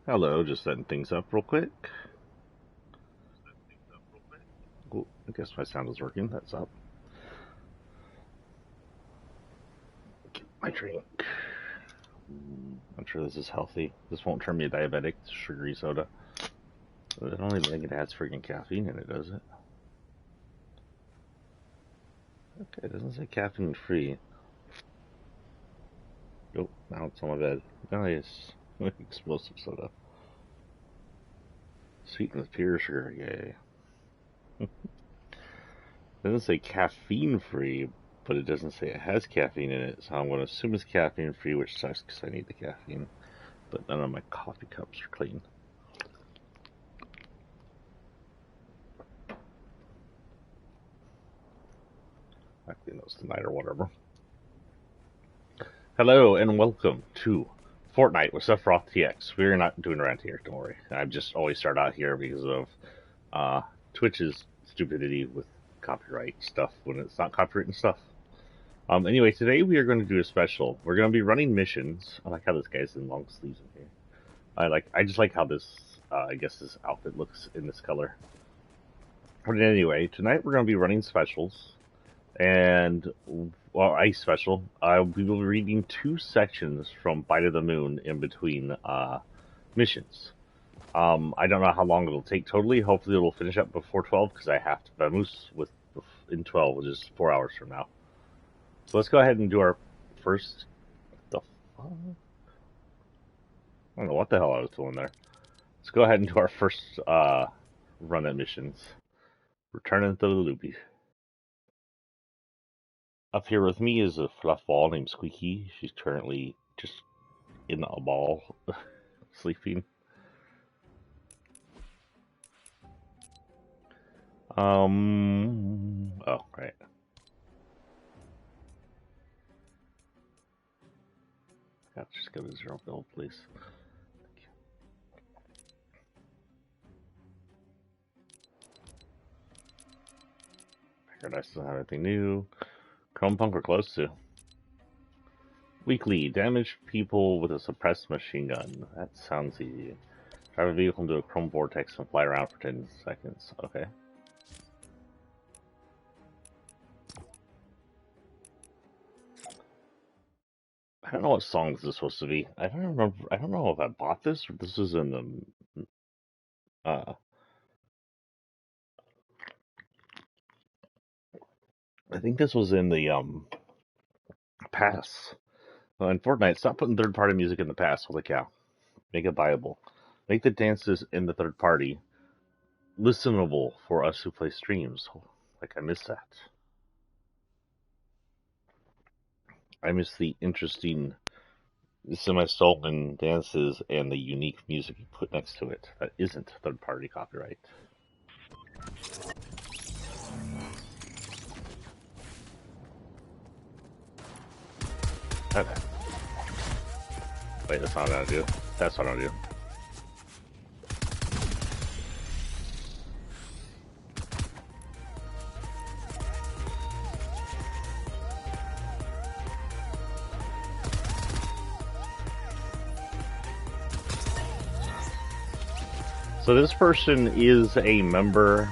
Hello, just setting things up real quick. Oh, I guess my sound is working. That's up. Get my drink. I'm sure this is healthy. This won't turn me diabetic. It's sugary soda. I don't even think it has freaking caffeine in it, does it? Okay, it doesn't say caffeine free. Oh, now it's on my bed. Nice. Explosive soda. Sweetened with pure sugar, yay. It doesn't say caffeine free, but it doesn't say it has caffeine in it, so I'm going to assume it's caffeine free, which sucks because I need the caffeine. But none of my coffee cups are clean. I clean those tonight or whatever. Hello and welcome to Fortnite with Sephiroth TX. We're not doing around here, don't worry. I just always start out here because of Twitch's stupidity with copyright stuff when it's not copyrighted stuff. Anyway, today we are going to do a special. We're going to be running missions. I like how this guy's in long sleeves in here. I just like how this, I guess this outfit looks in this color. But anyway, tonight we're going to be running specials. And, well, ice special. I will be reading 2 sections from Bite of the Moon in between, missions. I don't know how long it'll take totally. Hopefully it'll finish up before 12, because I have to vamoose in 12, which is 4 hours from now. So let's go ahead and do our first... I don't know what the hell I was doing there. Let's go ahead and do our first run at missions. Returning to the loopy. Up here with me is a fluff ball named Squeaky. She's currently just in a ball, sleeping. Oh, right. Yeah, just go to 0 build, please. Paradise doesn't have anything new. Chrome Punk we're close to. Weekly, damage people with a suppressed machine gun. That sounds easy. Drive a vehicle into a chrome vortex and fly around for 10 seconds. Okay. I don't know what song this is supposed to be. I don't remember. I don't know if I bought this or this is in the. I think this was in the pass. In Fortnite, stop putting third-party music in the pass. Holy cow! Make it viable. Make the dances in the third party listenable for us who play streams. Like I missed that. I miss the interesting semi-stolen dances and the unique music you put next to it. That isn't third-party copyright. Okay. Wait, that's not what I do. That's what I do. So this person is a member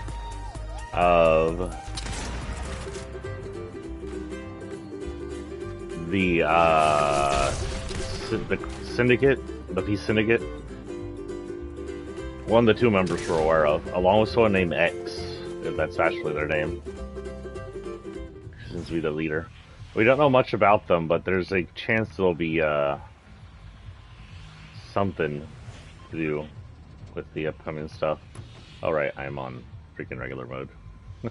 of the syndicate, the Peace Syndicate. One of the 2 members we're aware of, along with someone named X, if that's actually their name. She seems to be the leader. We don't know much about them, but there's a chance there'll be something to do with the upcoming stuff. Alright, I'm on freaking regular mode. You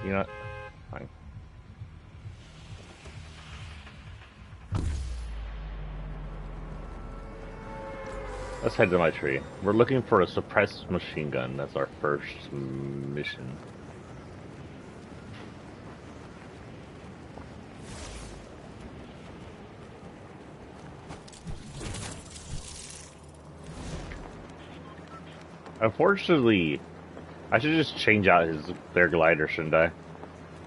know what? Fine. Let's head to my tree. We're looking for a suppressed machine gun. That's our first mission. Unfortunately, I should just change out their glider, shouldn't I?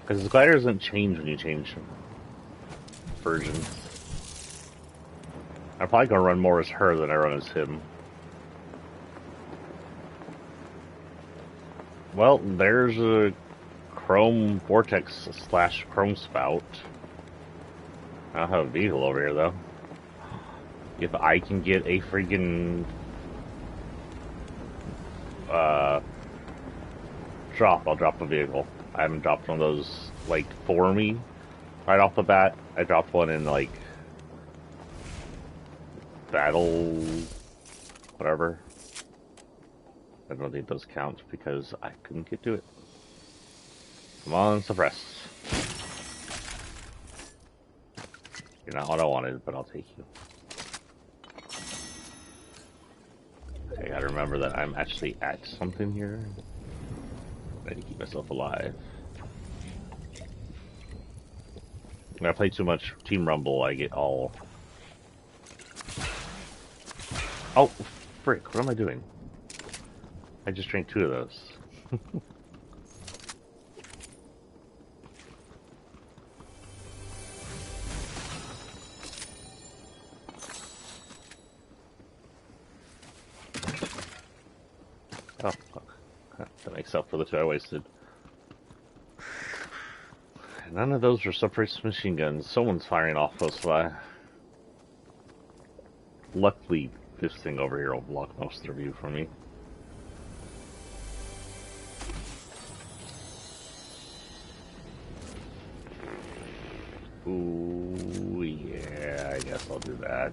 Because his glider doesn't change when you change versions. I'm probably gonna run more as her than I run as him. Well, there's a chrome vortex / chrome spout. I don't have a vehicle over here though. If I can get a freaking drop, I'll drop a vehicle. I haven't dropped one of those like for me right off the bat. I dropped one in like battle whatever. I don't think those count because I couldn't get to it. Come on, suppress. You're not what I wanted, but I'll take you. I gotta remember that I'm actually at something here. I need to keep myself alive. When I play too much Team Rumble, I get all... Oh, frick, what am I doing? I just drank 2 of those. Oh, fuck. That makes up for the 2 I wasted. None of those are suppressed machine guns. Someone's firing off those fly. Luckily, this thing over here will block most of the view for me. Ooh, yeah, I guess I'll do that.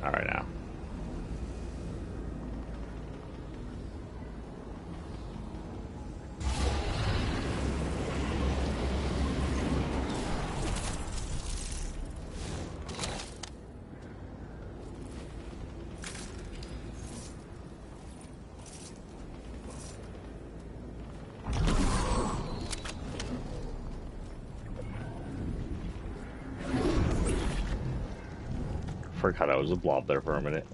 Alright now. Forgot I was a blob there for a minute.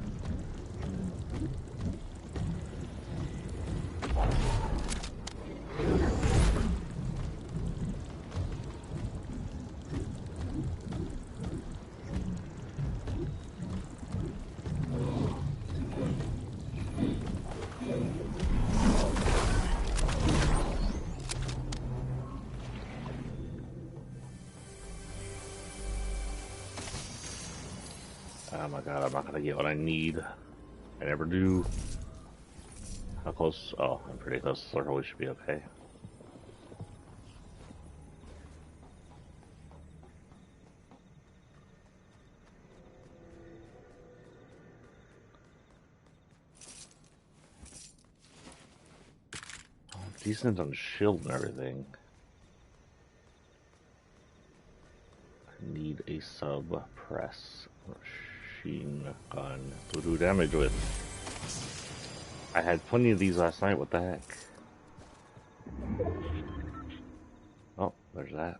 Oh my god, I'm not gonna get what I need. I never do. How close? Oh, I'm pretty close to the circle. We should be okay. Oh, decent on shield and everything. I need a suppress machine gun to do damage with. I had plenty of these last night, what the heck? Oh, there's that.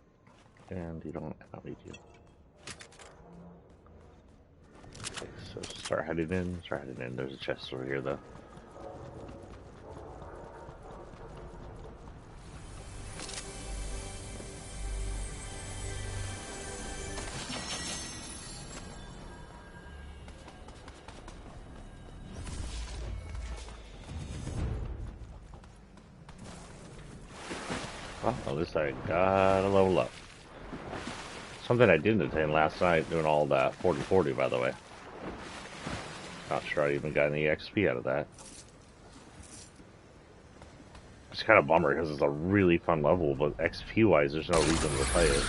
And I don't need you. Okay, so start heading in, There's a chest over here though. Well, at least I gotta level up. Something I didn't attain last night, doing all that 40-40, by the way. Not sure I even got any XP out of that. It's kind of a bummer because it's a really fun level, but XP-wise, there's no reason to play it.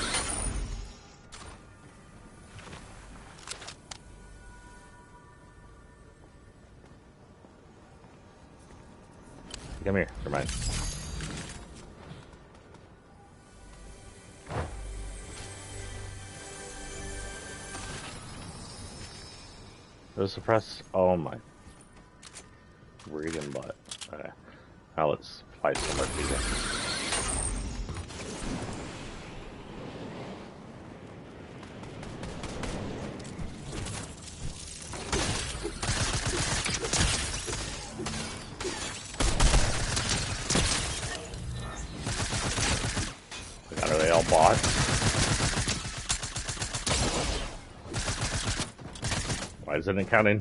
Come here, come on. The suppress. Oh my freaking butt. Okay. Now let's fight some more people. Why isn't it counting?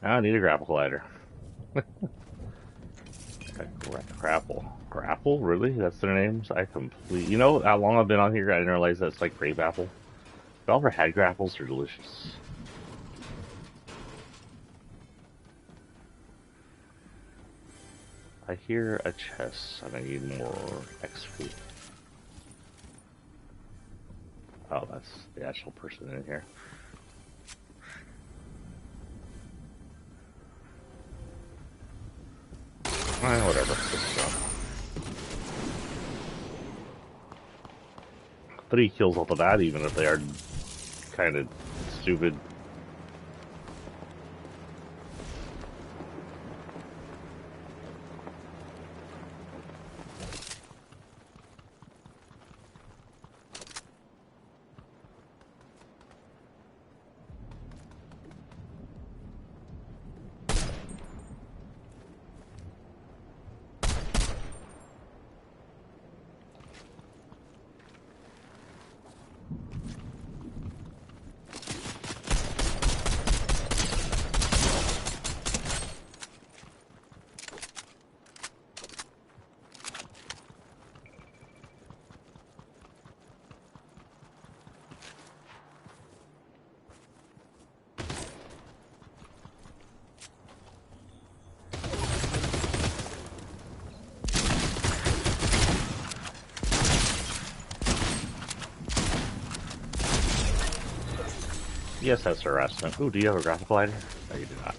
I need a grapple glider. Grapple? Really? That's their names? You know how long I've been on here? I didn't realize that's like grape apple. If I ever had grapples, they're delicious. I hear a chest and I need more XP. Oh, that's the actual person in here. Whatever. Let's go. 3 kills off of that, even if they are kind of stupid. Yes, that's harassment. Ooh, do you have a graphical glider? No, you do not.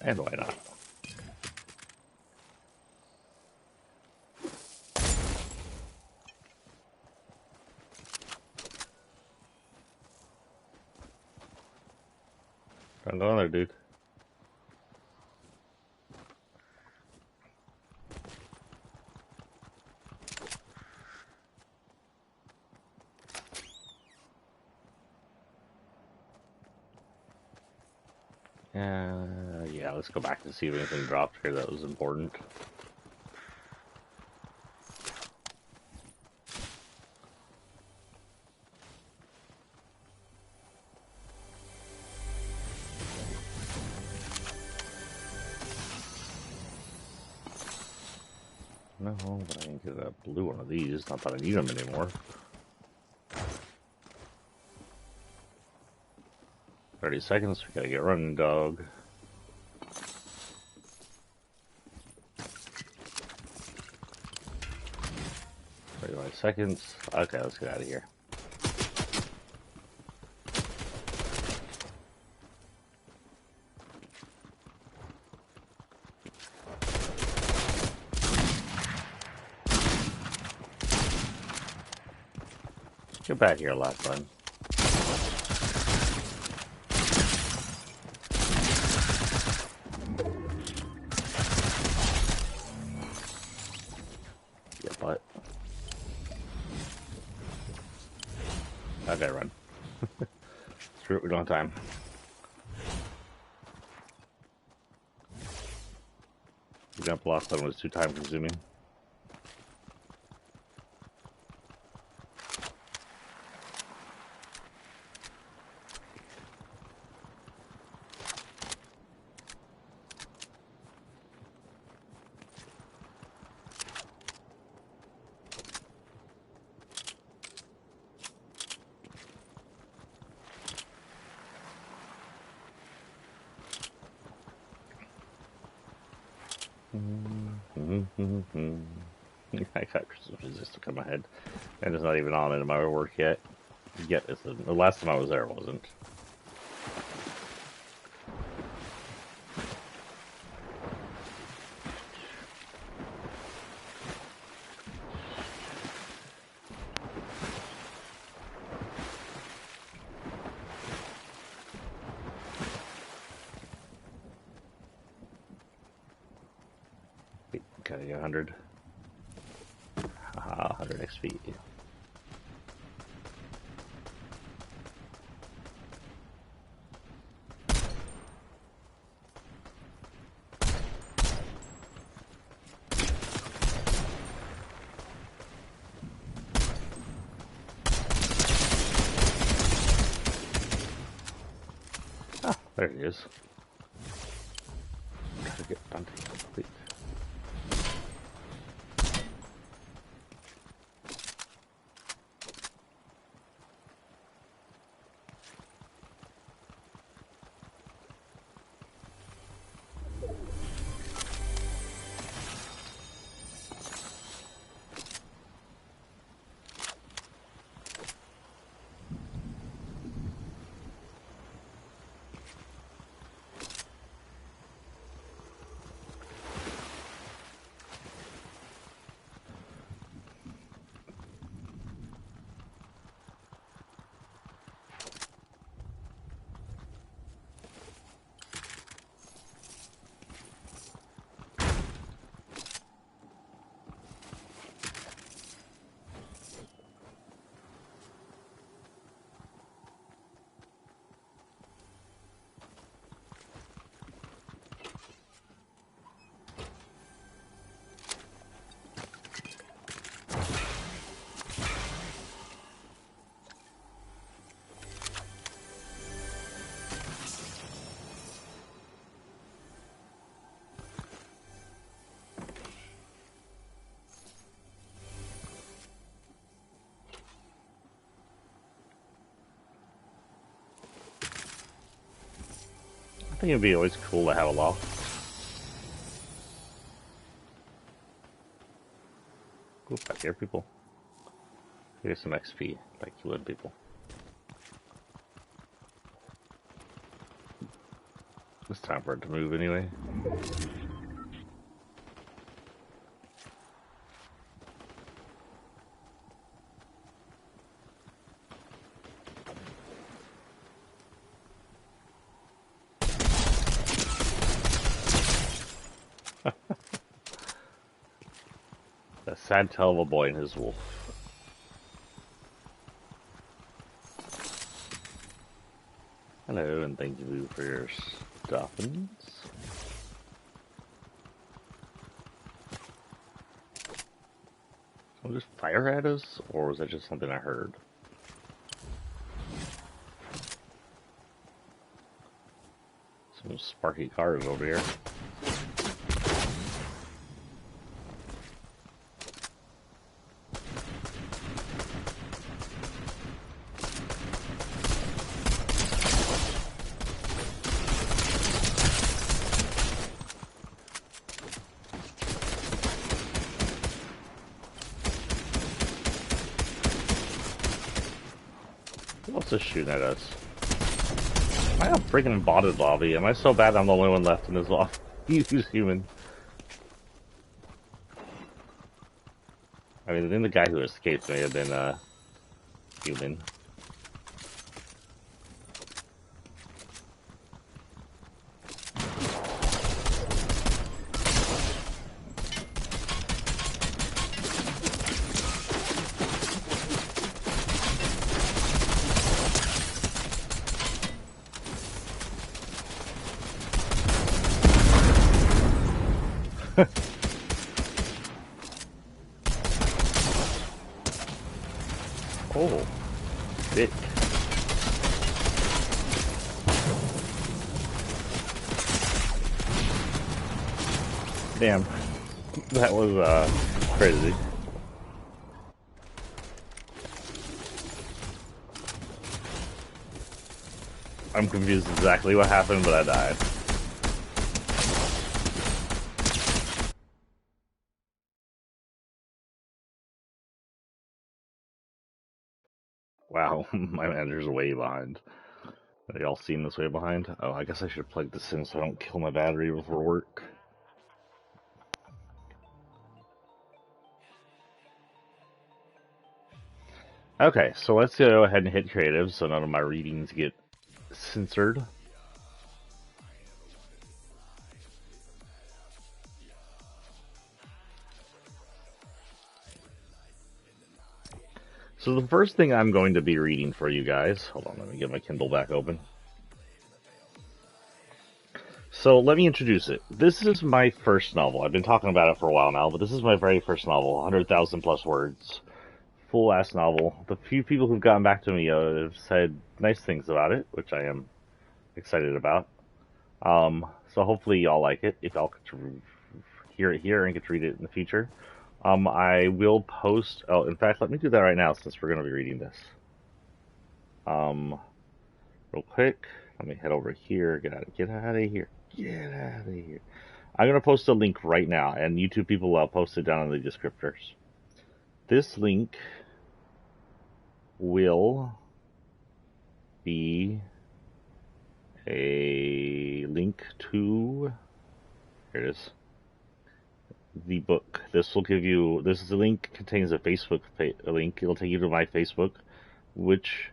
And why not? Don't go in there, dude. Yeah, let's go back and see if anything dropped here that was important. No, but I can get a blue one of these. Not that I need them anymore. 30 seconds, we gotta get running, dog. 35 seconds. Okay, let's get out of here. Get back here, last time. Get butt. Okay, run. Screw it, we don't have time. The jump last time was too time consuming. I got Christmas resist come ahead, and it's not even on in my work yet. The last time I was there, it wasn't. There you go, 100. 100 XP. Ah, there he is. Gotta get Dante complete. I think it'd be always cool to have a lock. Go back here, people. Here's some XP, like you would, people. It's time for it to move anyway. A sad tale of a boy and his wolf. Hello, and thank you for your stuffings. Will just fire at us, or was that just something I heard? Some sparky cars over here. What's this shooting at us? Am I a freaking botted lobby? Am I so bad I'm the only one left in this lobby? Who's human? I mean, I think the guy who escaped may have been, human. Oh, thick. Damn, that was crazy. I'm confused exactly what happened, but I died. Wow, my manager's way behind. Are y'all seen this way behind? Oh, I guess I should plug this in so I don't kill my battery before work. Okay, so let's go ahead and hit creative so none of my readings get censored. So the first thing I'm going to be reading for you guys, hold on, let me get my Kindle back open. So let me introduce it. This is my first novel. I've been talking about it for a while now, but this is my very first novel, 100,000 plus words. Full ass novel. The few people who've gotten back to me have said nice things about it, which I am excited about. So hopefully y'all like it. If y'all get to hear it here and get to read it in the future. I will post. Oh, in fact, let me do that right now since we're going to be reading this. Real quick, let me head over here. Get out of here. Get out of here. I'm going to post a link right now, and YouTube people will post it down in the descriptors. This link will be a link to, here it is, the book. This will give you, this is the link contains a Facebook link. It'll take you to my Facebook, which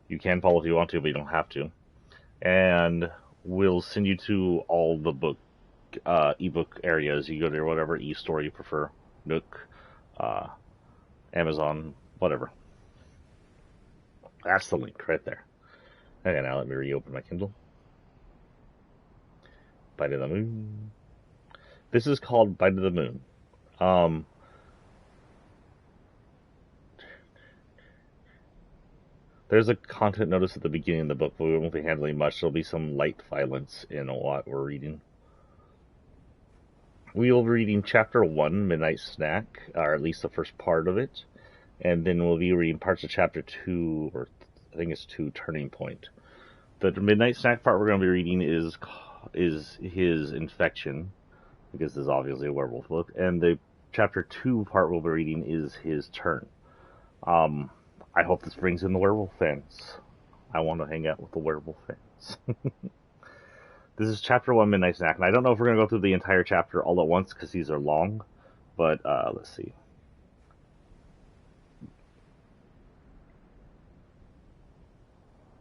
you can follow if you want to, but you don't have to. And we'll send you to all the book, ebook areas. You go to whatever e-store you prefer, Nook, Amazon, whatever. That's the link right there. Okay, now let me reopen my Kindle. Bite of the Moon. This is called Bite of the Moon. There's a content notice at the beginning of the book, but we won't be handling much. There'll be some light violence in what we're reading. We will be reading Chapter 1, Midnight Snack, or at least the first part of it. And then we'll be reading parts of Chapter 2, or I think it's 2, Turning Point. The Midnight Snack part we're going to be reading is his infection, because this is obviously a werewolf book. And the Chapter 2 part we'll be reading is his turn. I hope this brings in the werewolf fans. I want to hang out with the werewolf fans. This is Chapter 1, Midnight Snack, and I don't know if we're going to go through the entire chapter all at once, because these are long, but let's see.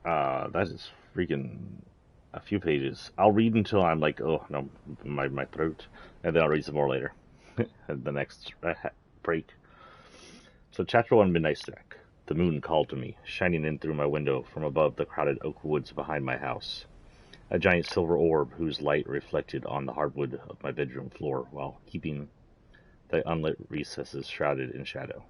That is freaking a few pages. I'll read until I'm like, oh no, my throat, and then I'll read some more later. The next break. So Chapter 1, Midnight Snack. The moon called to me, shining in through my window from above the crowded oak woods behind my house. A giant silver orb whose light reflected on the hardwood of my bedroom floor while keeping the unlit recesses shrouded in shadow.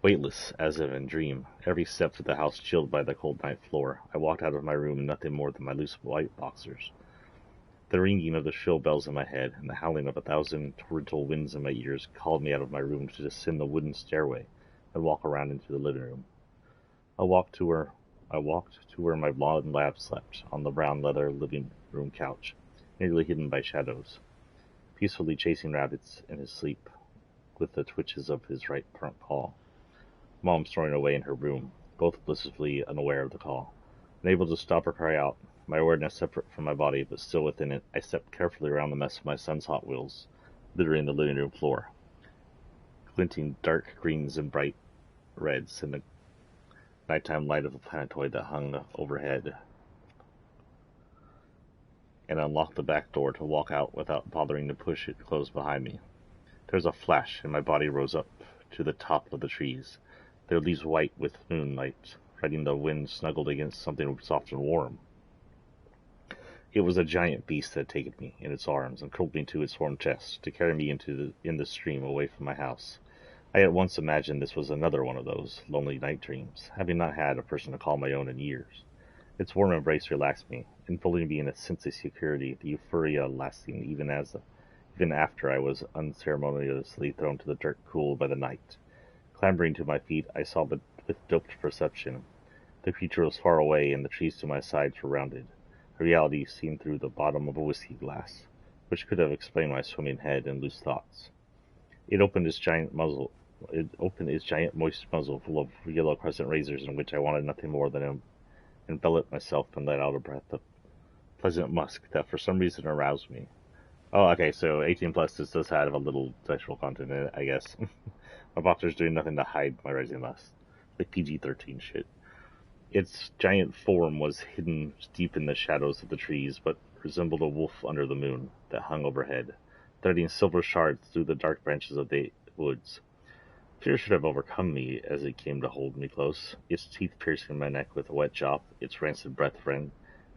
Weightless, as if in dream, every step to the house chilled by the cold night floor, I walked out of my room in nothing more than my loose white boxers. The ringing of the shrill bells in my head and the howling of 1,000 torrential winds in my ears called me out of my room to descend the wooden stairway and walk around into the living room. I walked to where my blonde lab slept, on the brown leather living room couch, nearly hidden by shadows, peacefully chasing rabbits in his sleep, with the twitches of his right front paw. Mom snoring away in her room, both blissfully unaware of the call. Unable to stop or cry out, my awareness separate from my body, but still within it, I stepped carefully around the mess of my son's Hot Wheels, littering the living room floor, glinting dark greens and bright reds in the nighttime light of the planetoid that hung overhead, and unlocked the back door to walk out without bothering to push it closed behind me. There was a flash, and my body rose up to the top of the trees, their leaves white with moonlight, riding the wind snuggled against something soft and warm. It was a giant beast that had taken me in its arms and curled me to its warm chest to carry me in the stream away from my house. I at once imagined this was another one of those lonely night dreams, having not had a person to call my own in years. Its warm embrace relaxed me, enfolding me in a sense of security, the euphoria lasting even after I was unceremoniously thrown to the dirt cool by the night. Clambering to my feet, I saw with doped perception. The creature was far away, and the trees to my sides were rounded. A reality seen through the bottom of a whiskey glass, which could have explained my swimming head and loose thoughts. It opened its giant moist muzzle full of yellow crescent razors in which I wanted nothing more than to envelop myself and let out a breath of pleasant musk that for some reason aroused me. Oh, okay, so 18 plus, this does have a little sexual content in it, I guess. My boxer's doing nothing to hide my rising lust. Like PG-13 shit. Its giant form was hidden deep in the shadows of the trees, but resembled a wolf under the moon that hung overhead, threading silver shards through the dark branches of the woods. Fear should have overcome me as it came to hold me close, its teeth piercing my neck with a wet jaw, its rancid breath running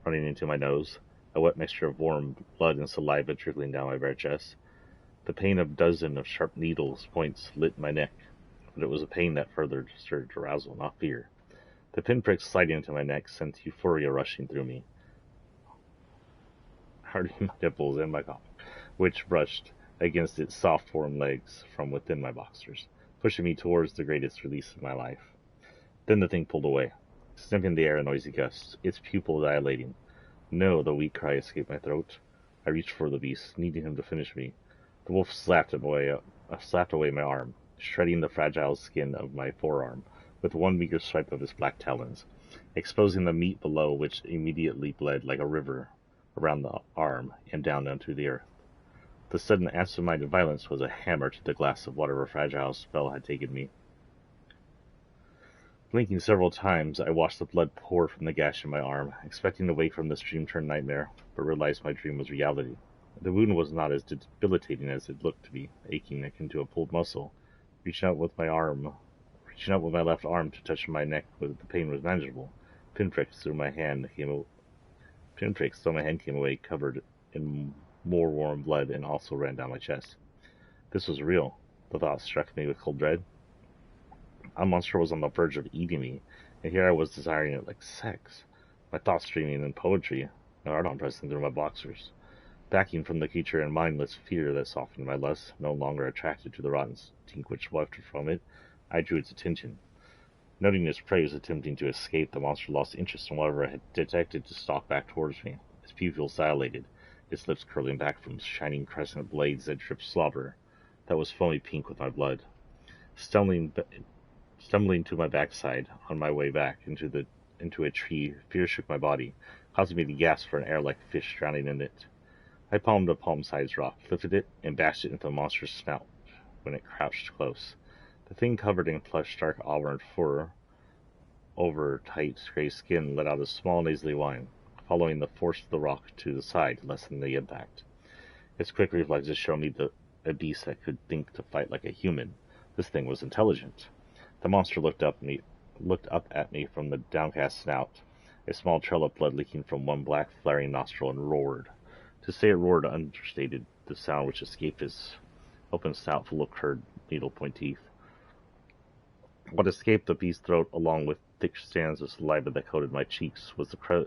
into my nose, a wet mixture of warm blood and saliva trickling down my bare chest. The pain of a dozen of sharp needles' points lit my neck, but it was a pain that further stirred arousal, not fear. The pinpricks sliding into my neck sent euphoria rushing through me, hardening my nipples and my cock, which brushed against its soft, warm legs from within my boxers, pushing me towards the greatest release of my life. Then the thing pulled away, sniffing the air in noisy gusts, its pupil dilating. No, the weak cry escaped my throat. I reached for the beast, needing him to finish me. The wolf slapped away my arm, shredding the fragile skin of my forearm with one meager swipe of his black talons, exposing the meat below, which immediately bled like a river around the arm and down onto the earth. The sudden absent-minded violence was a hammer to the glass of whatever fragile spell had taken me. Blinking several times, I watched the blood pour from the gash in my arm, expecting to wake from this dream-turned nightmare, but realized my dream was reality. The wound was not as debilitating as it looked to be, aching akin to a pulled muscle. Reaching out with my left arm to touch my neck, but the pain was manageable. Pinpricks through my hand came away, covered in more warm blood, and also ran down my chest. This was real. The thought struck me with cold dread. A monster was on the verge of eating me, and here I was desiring it like sex. My thoughts streaming in poetry, my art pressing through my boxers. Backing from the creature and mindless fear that softened my lust, no longer attracted to the rotten stink which wafted from it, I drew its attention. Noting its prey was attempting to escape, the monster lost interest in whatever it had detected to stalk back towards me. Its pupils dilated, its lips curling back from shining crescent blades that dripped slobber, that was foamy pink with my blood. Stumbling to my backside on my way back into a tree, fear shook my body, causing me to gasp for an air like a fish drowning in it. I palmed a palm-sized rock, lifted it, and bashed it into the monster's snout when it crouched close. The thing covered in plush, dark auburn fur over tight gray skin let out a small nasally whine, following the force of the rock to the side to lessen the impact. Its quick reflexes showed me a beast that could think to fight like a human. This thing was intelligent. The monster looked up at me from the downcast snout, a small trail of blood leaking from one black flaring nostril, and roared. To say it roared understated the sound which escaped its open snout full of curved needle-point teeth. What escaped the beast's throat, along with thick strands of saliva that coated my cheeks, was the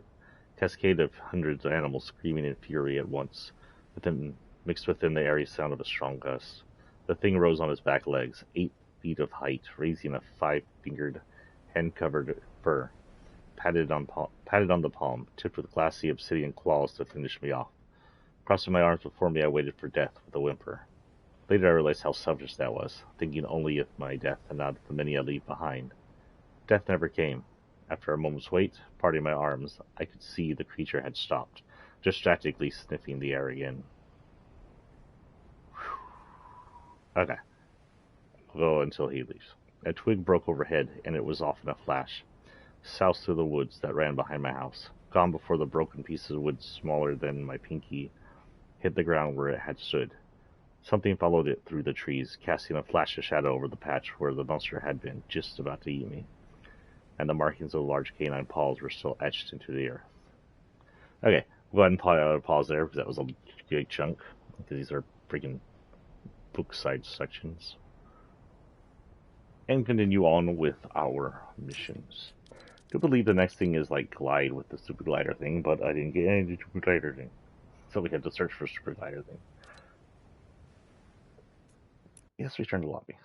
cascade of hundreds of animals screaming in fury at once, mixed within the airy sound of a strong gust. The thing rose on its back legs, 8 feet of height, raising a 5-fingered, hand-covered fur, patted on the palm, tipped with glassy obsidian claws to finish me off. Crossing my arms before me, I waited for death with a whimper. Later I realized how selfish that was, thinking only of my death and not of the many I leave behind. Death never came. After a moment's wait, parting my arms, I could see the creature had stopped, distractedly sniffing the air again. Okay. We'll go until he leaves. A twig broke overhead, and it was off in a flash, south through the woods that ran behind my house, gone before the broken pieces of wood smaller than my pinky hit the ground where it had stood. Something followed it through the trees, casting a flash of shadow over the patch where the monster had been, just about to eat me, and the markings of the large canine paws were still etched into the earth. Okay, we'll go ahead and pause there, because that was a big chunk, because these are freaking book side sections. And continue on with our missions. I do believe the next thing is like glide with the super glider thing, but I didn't get any super glider thing. So we had to search for super glider thing. Yes, return to lobby.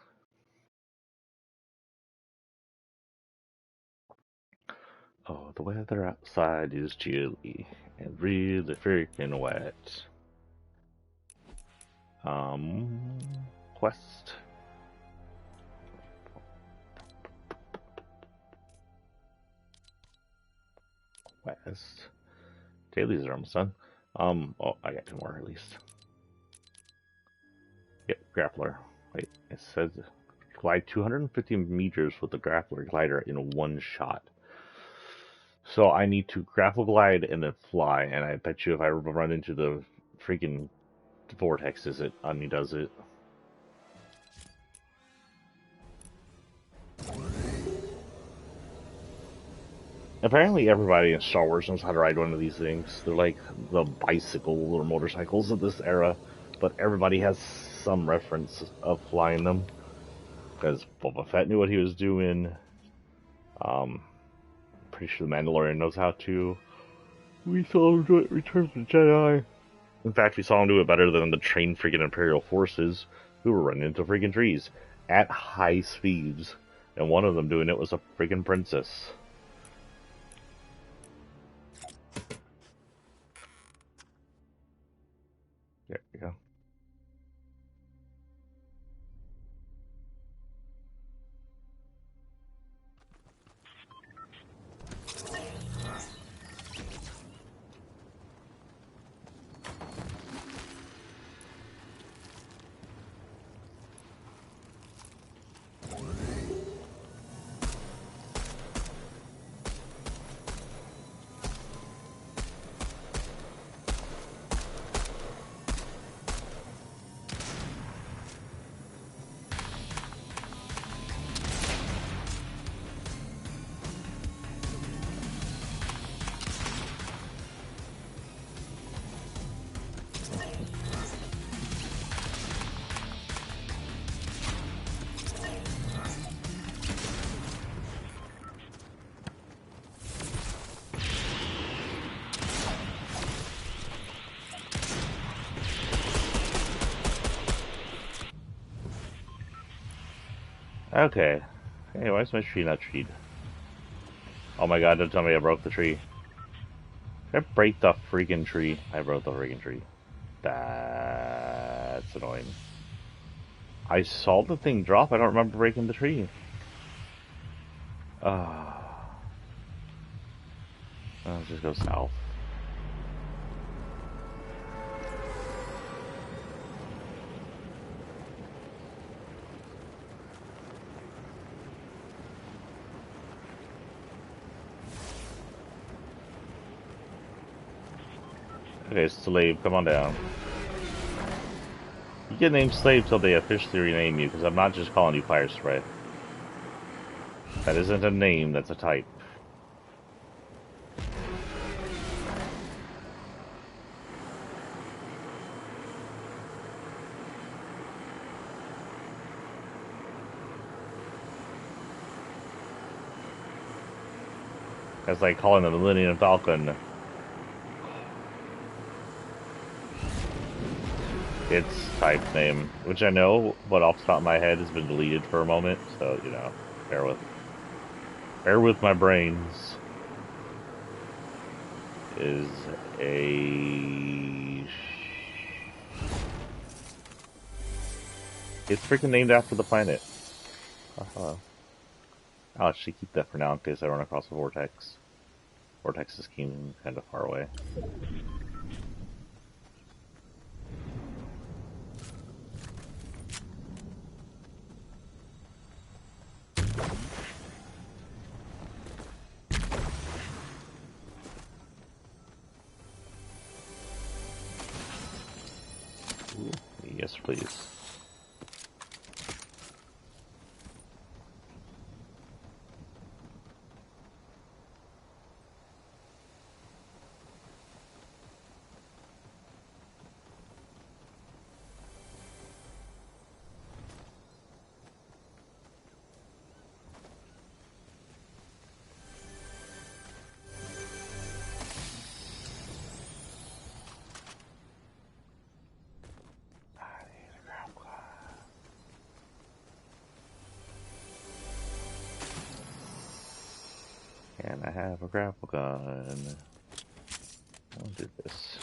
Oh, the weather outside is chilly and really freaking wet. Quest. Quest. Dailies are almost done. Oh, I got 2 more at least. Yep, grappler. Wait, it says glide 250 meters with the grappler glider in 1 shot. So I need to grapple glide and then fly, and I bet you if I run into the freaking vortex, it does it. Apparently, everybody in Star Wars knows how to ride one of these things. They're like the bicycle or motorcycles of this era, but everybody has some reference of flying them. Because Boba Fett knew what he was doing. Pretty sure the Mandalorian knows how to. We saw him do it in Return of the Jedi. In fact, we saw him do it better than the trained freaking Imperial forces who were running into freaking trees at high speeds. And one of them doing it was a freaking princess. There you go. Okay. Hey, why is my tree not treed? Oh my god, don't tell me I broke the tree. Did I break the freaking tree? I broke the freaking tree. That's annoying. I saw the thing drop, I don't remember breaking the tree. Let's just go south. Okay, Slave, come on down. You get named Slave till they officially rename you, because I'm not just calling you Fire Spray. That isn't a name, that's a type. That's like calling the Millennium Falcon its type name, which I know, but off the top of my head has been deleted for a moment, so, you know, bear with my brains. Is a... It's freaking named after the planet. Oh, hello. I'll actually keep that for now in case I run across a vortex. Vortex is kind of far away. Ooh, yes, please. And I have a grapple gun. I'll do this.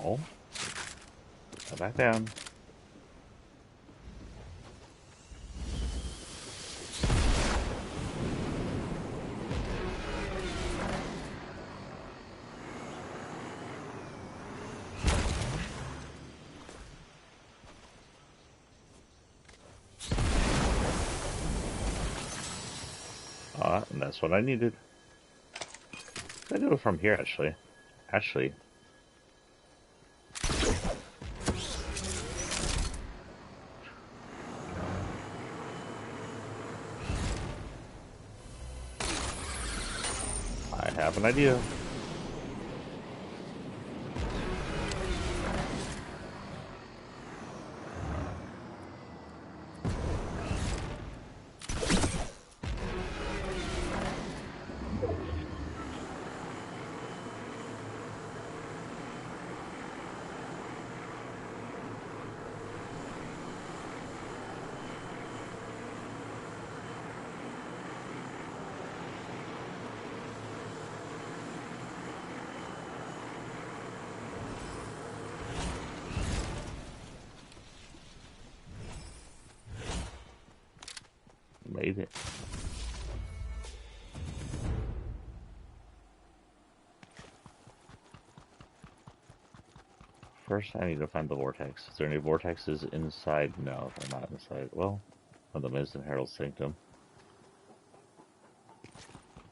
No. Go back down. And that's what I needed. I do it from here, actually. I have an idea. Made it. First, I need to find the vortex. Is there any vortexes inside? No, they're not inside. Well, one of them is in Harold's Sanctum.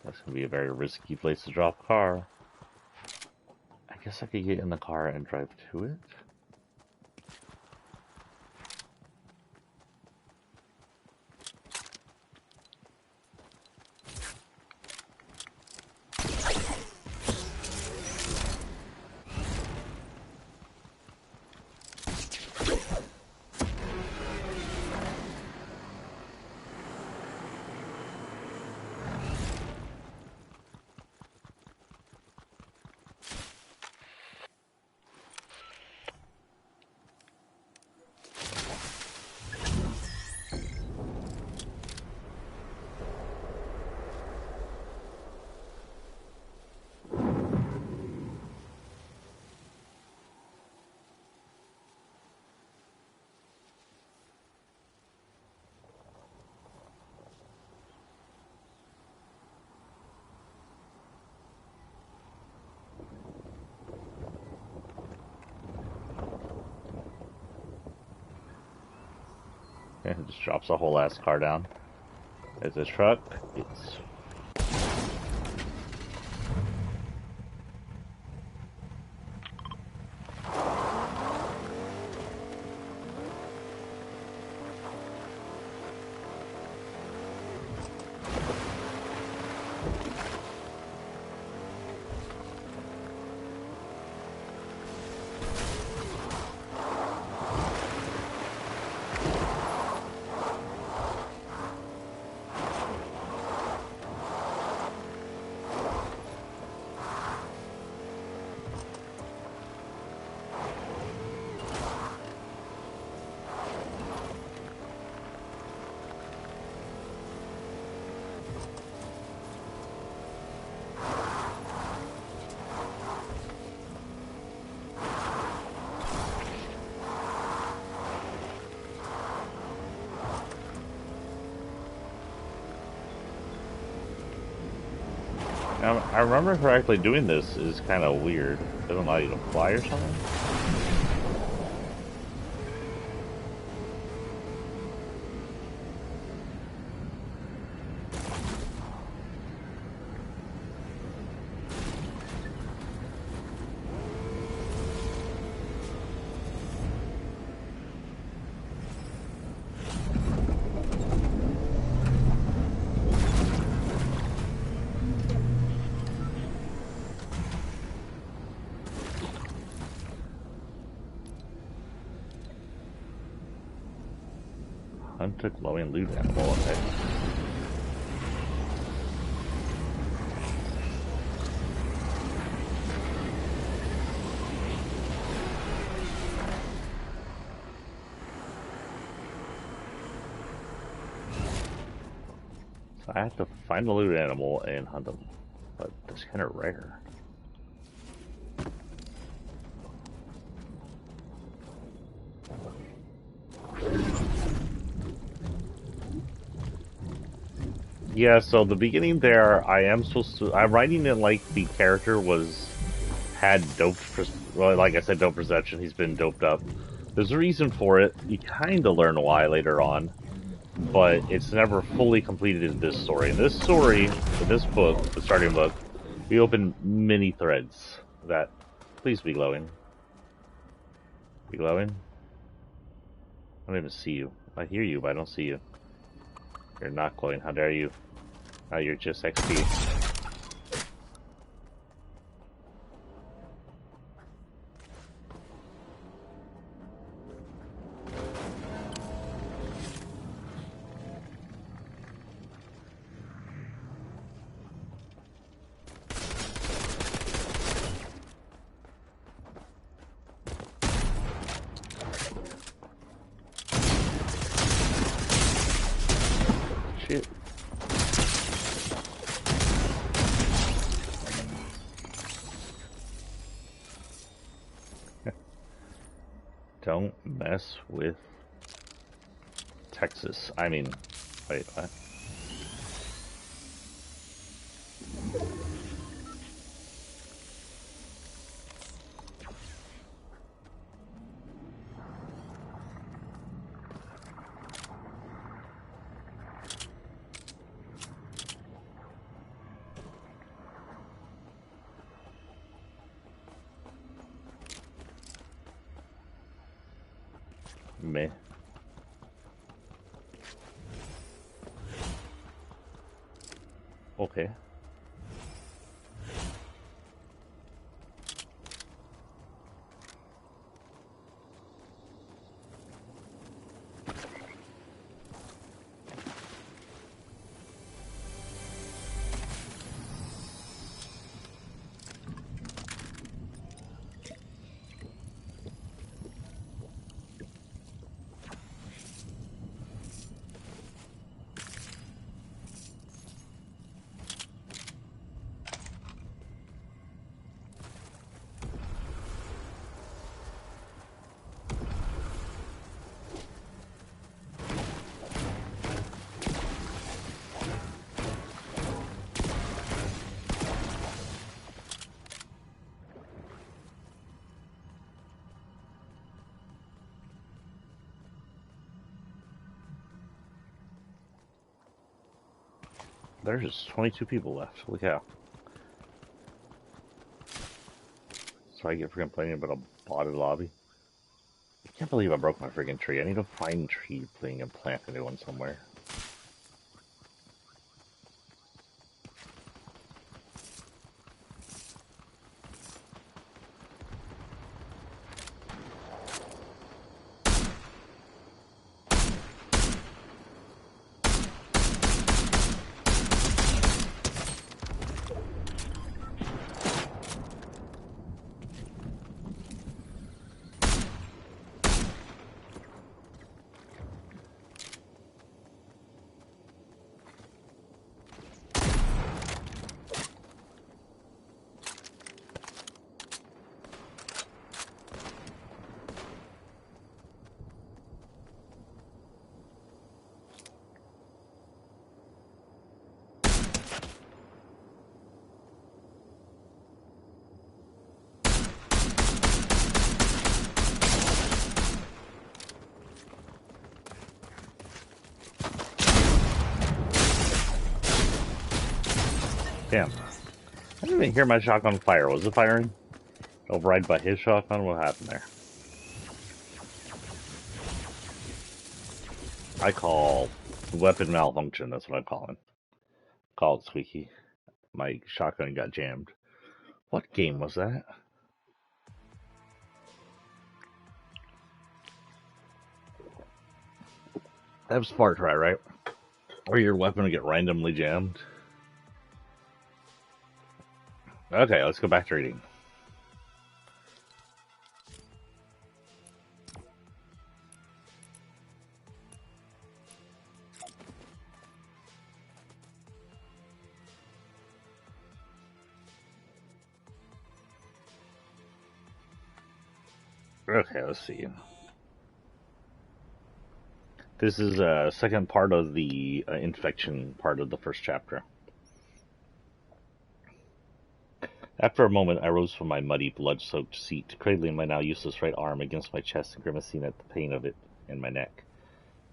That's going to be a very risky place to drop a car. I guess I could get in the car and drive to it. Yeah, it just drops a whole ass car down. There's a truck. It's I remember correctly, doing this is kind of weird. It doesn't allow you to fly or something? Hunt a glowing loot animal, okay. So I have to find the loot animal and hunt them, but that's kind of rare. Yeah, so the beginning there, I am supposed to. I'm writing it like the character had doped. Well, like I said, dope perception. He's been doped up. There's a reason for it. You kind of learn why later on, but it's never fully completed in this story. In this story, in this book, the starting book, we open many threads that. Please be glowing. Be glowing. I don't even see you. I hear you, but I don't see you. You're not glowing. How dare you? Now you're just XP. Shit. Don't mess with Texas. I mean, wait, what? Meh. Okay. There's just 22 people left. Holy cow. So I get for complaining about a botted lobby. I can't believe I broke my freaking tree. I need to find a tree thing and plant a new one somewhere. Damn. I didn't even hear my shotgun fire. Was it firing? Override by his shotgun? What happened there? I call weapon malfunction. That's what I call it. Call it squeaky. My shotgun got jammed. What game was that? That was Far Cry, right? Or your weapon will get randomly jammed. Okay, let's go back to reading. Okay, let's see. This is a second part of the infection part of the first chapter. After a moment, I rose from my muddy, blood-soaked seat, cradling my now useless right arm against my chest and grimacing at the pain of it in my neck.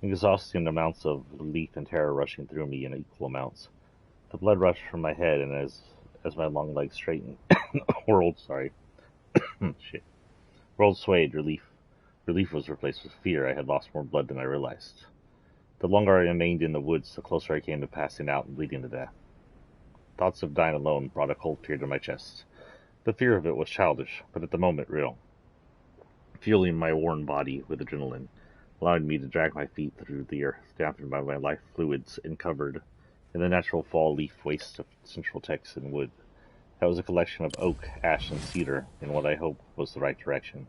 Exhausting amounts of relief and terror rushing through me in equal amounts. The blood rushed from my head, and as my long legs straightened, world swayed. Relief was replaced with fear. I had lost more blood than I realized. The longer I remained in the woods, the closer I came to passing out and bleeding to death. Thoughts of dying alone brought a cold fear to my chest. The fear of it was childish, but at the moment real. Fueling my worn body with adrenaline, allowing me to drag my feet through the earth, dampened by my life fluids and covered in the natural fall leaf waste of Central Texan wood. That was a collection of oak, ash, and cedar in what I hoped was the right direction.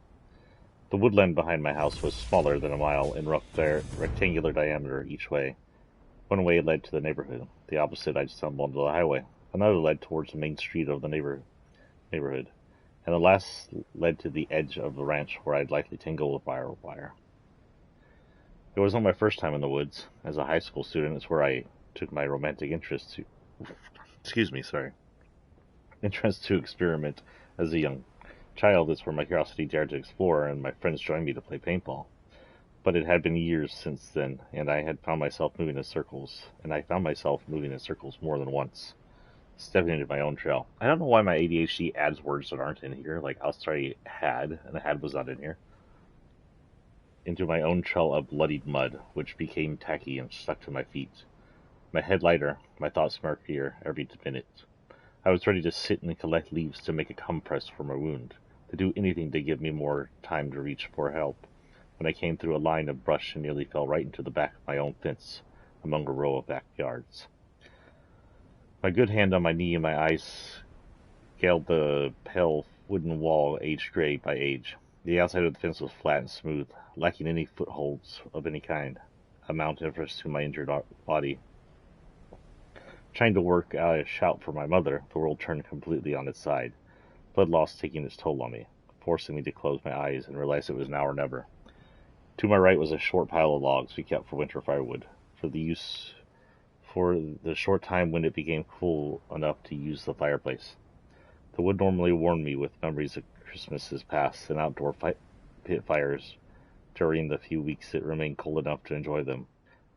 The woodland behind my house was smaller than a mile in rough rectangular diameter each way. One way led to the neighborhood. The opposite I stumbled onto the highway. Another led towards the main street of the neighborhood. And the last led to the edge of the ranch where I'd likely tangle with wire. It wasn't my first time in the woods. As a high school student, it's where I took my romantic interest to experiment. As a young child, it's where my curiosity dared to explore, and my friends joined me to play paintball. But it had been years since then, and I found myself moving in circles more than once, stepping into my own trail. I don't know why my ADHD adds words that aren't in here, like I'll say had, and the had was not in here. Into my own trail of bloodied mud, which became tacky and stuck to my feet. My head lighter, my thoughts murkier every minute. I was ready to sit and collect leaves to make a compress for my wound, to do anything to give me more time to reach for help, when I came through a line of brush and nearly fell right into the back of my own fence, among a row of backyards. My good hand on my knee and my eyes scaled the pale wooden wall, aged gray by age. The outside of the fence was flat and smooth, lacking any footholds of any kind, a Mount Everest to my injured body. Trying to work out a shout for my mother, the world turned completely on its side, blood loss taking its toll on me, forcing me to close my eyes and realize it was now or never. To my right was a short pile of logs we kept for winter firewood, for the short time when it became cool enough to use the fireplace. The wood normally warmed me with memories of Christmases past and outdoor pit fires during the few weeks it remained cold enough to enjoy them.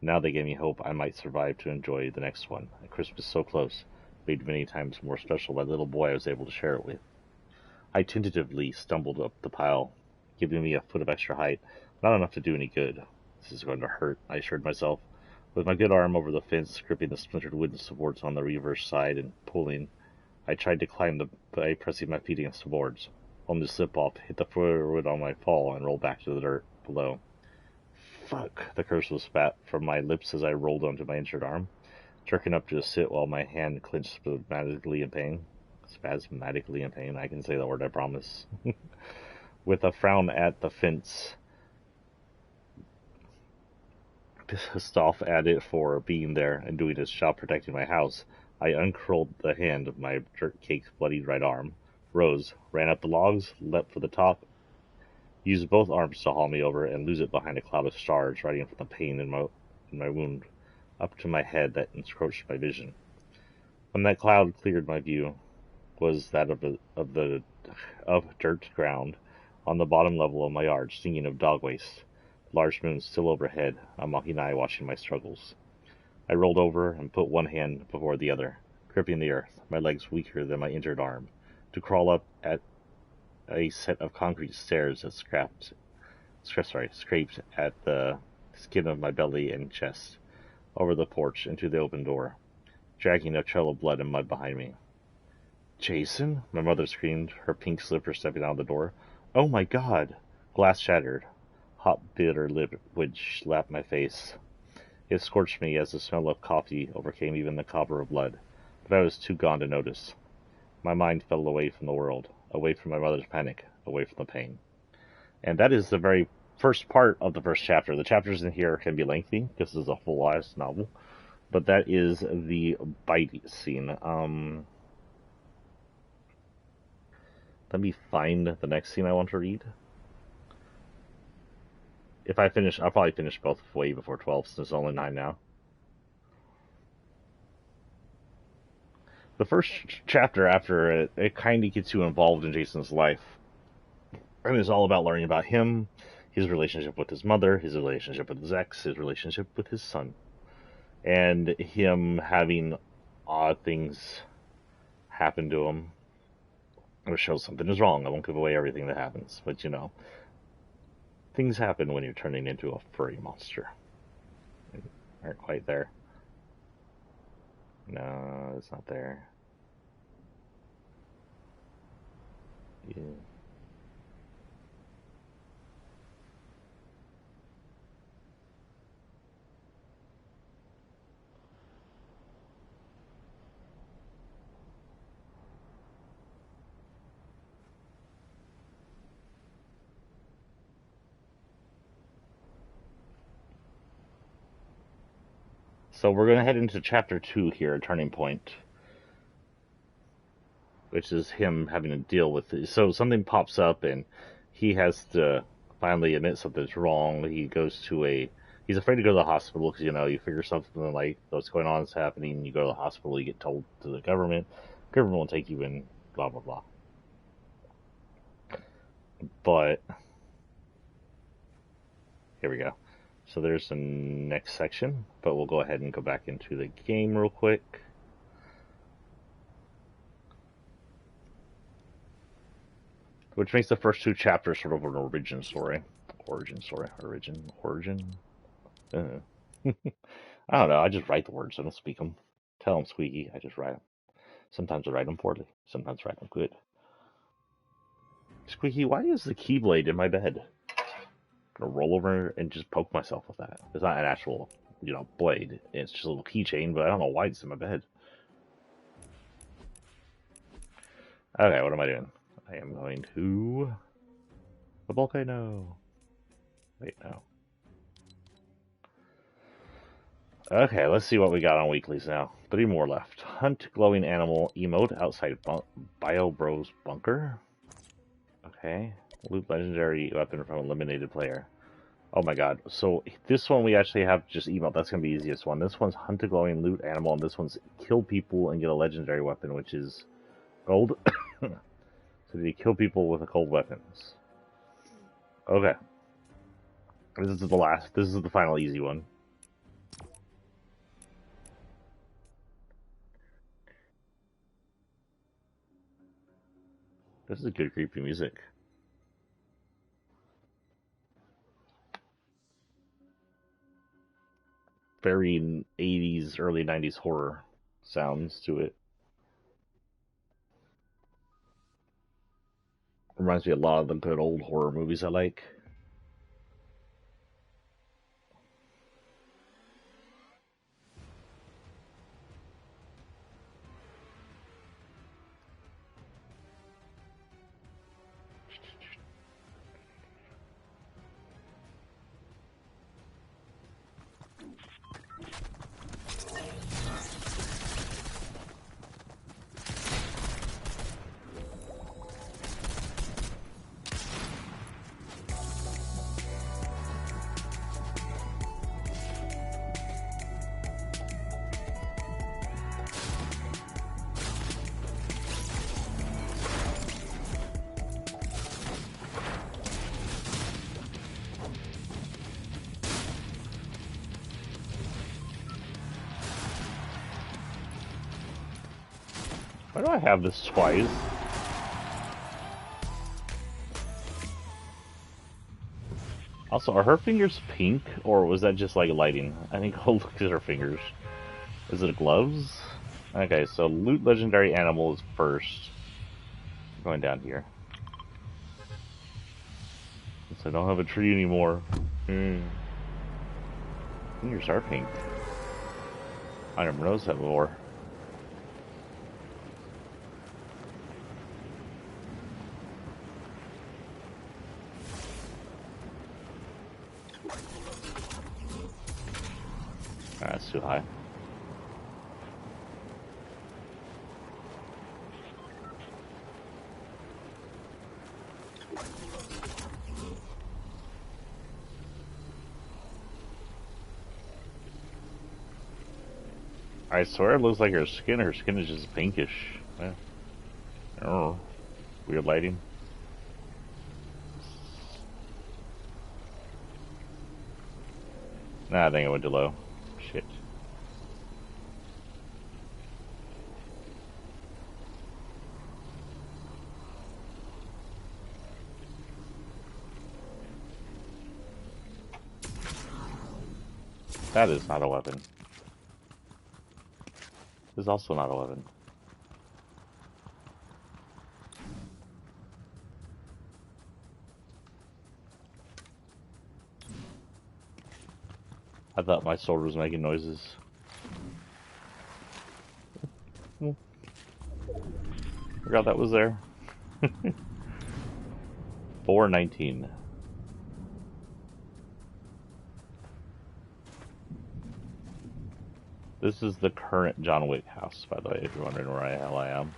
Now they gave me hope I might survive to enjoy the next one, a Christmas so close, made many times more special by the little boy I was able to share it with. I tentatively stumbled up the pile, giving me a foot of extra height, not enough to do any good. This is going to hurt, I assured myself, with my good arm over the fence, gripping the splintered wooden supports on the reverse side and pulling. I tried to climb by pressing my feet against the boards, only to slip off, hit the firewood on my fall, and roll back to the dirt below. Fuck, the curse was spat from my lips as I rolled onto my injured arm, jerking up to sit while my hand clenched spasmodically in pain. I can say the word, I promise. With a frown at the fence, pissed off at it for being there and doing its job protecting my house, I uncurled the hand of my dirt-caked, bloodied right arm, rose, ran up the logs, leapt for the top, used both arms to haul me over and lose it behind a cloud of stars riding from the pain in my wound up to my head that encroached my vision. When that cloud cleared, my view was that of dirt ground on the bottom level of my yard, stinking of dog waste. The large moon still overhead, a mocking eye watching my struggles. I rolled over and put one hand before the other, gripping the earth, my legs weaker than my injured arm, to crawl up at a set of concrete stairs that scraped at the skin of my belly and chest, over the porch into the open door, dragging a trail of blood and mud behind me. Jason? My mother screamed, her pink slipper stepping out of the door. Oh my God! Glass shattered. Hot, bitter liquid slapped my face. It scorched me as the smell of coffee overcame even the copper of blood, but I was too gone to notice. My mind fell away from the world, away from my mother's panic, away from the pain. And that is the very first part of the first chapter. The chapters in here can be lengthy. This is a full-sized novel. But that is the bite scene. Let me find the next scene I want to read. if I finish, I'll probably finish both way before 12, since it's only 9 now. The first chapter after it kind of gets you involved in Jason's life. And it's all about learning about him, his relationship with his mother, his relationship with his ex, his relationship with his son, and him having odd things happen to him. It shows something is wrong. I won't give away everything that happens, but you know, things happen when you're turning into a furry monster. They aren't quite there. No, it's not there. Yeah. So we're going to head into chapter 2 here, Turning Point, which is him having to deal with it. So something pops up and he has to finally admit something's wrong. He goes to he's afraid to go to the hospital because, you know, you figure something like what's going on is happening, you go to the hospital, you get told to the government will take you in, blah, blah, blah. But, here we go. So there's the next section, but we'll go ahead and go back into the game real quick. Which makes the first 2 chapters sort of an origin story. Origin. I don't know, I just write the words, I don't speak them. Tell them squeaky, I just write them. Sometimes I write them poorly, sometimes I write them good. Squeaky, why is the keyblade in my bed? I'm gonna roll over and just poke myself with that. It's not an actual, you know, blade. It's just a little keychain, but I don't know why it's in my bed. Okay, what am I doing? I am going to the volcano. Wait, no. Okay, let's see what we got on weeklies now. 3 more left. Hunt glowing animal emote outside Bio Bros bunker. Okay. Loot legendary weapon from eliminated player. Oh my god. So this one we actually have just emote. That's going to be the easiest one. This one's hunt a glowing loot animal, and this one's kill people and get a legendary weapon, which is gold. So you kill people with cold weapons. Okay. This is the last. This is the final easy one. This is good creepy music. Very 80s, early 90s horror sounds to it. Reminds me a lot of the good old horror movies I like. Why do I have this twice? Also, are her fingers pink, or was that just like lighting? I think I'll look at her fingers. Is it gloves? Okay, so loot legendary animal is first. Going down here. Since I don't have a tree anymore. Fingers are pink. I never noticed that before. That's too high. I swear it looks like her skin. Her skin is just pinkish. Yeah. Oh, weird lighting. Nah, I think I went too low. Shit. That is not a weapon. This is also not a weapon. I thought my sword was making noises. Forgot that was there. 419. This is the current John Wick house, by the way, if you're wondering where the hell I am.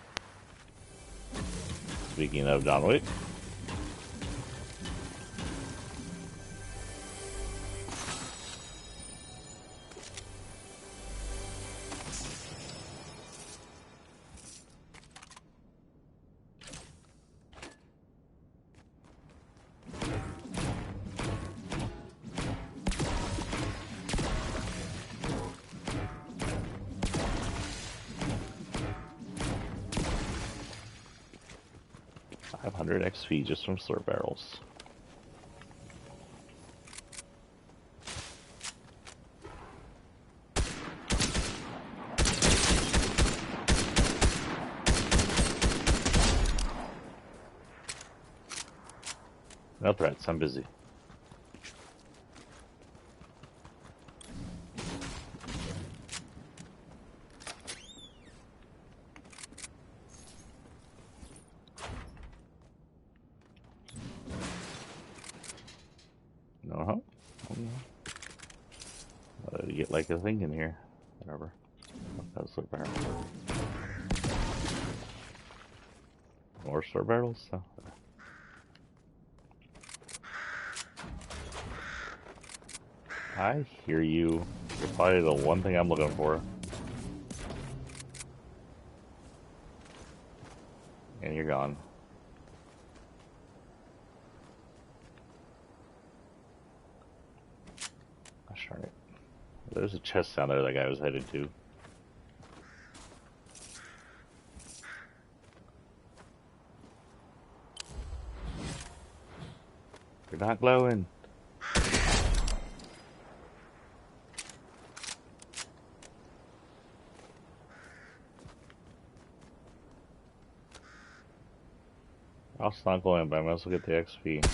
Speaking of John Wick. XP just from slurp barrels. No threats, I'm busy. Get like a thing in here. Whatever. That's slurp barrel. More slurp barrels? So. I hear you. You're probably the one thing I'm looking for. And you're gone. Gosh darn it. There's a chest down there that guy was headed to. You're not glowing. I'll not glowing, but I might as well get the XP.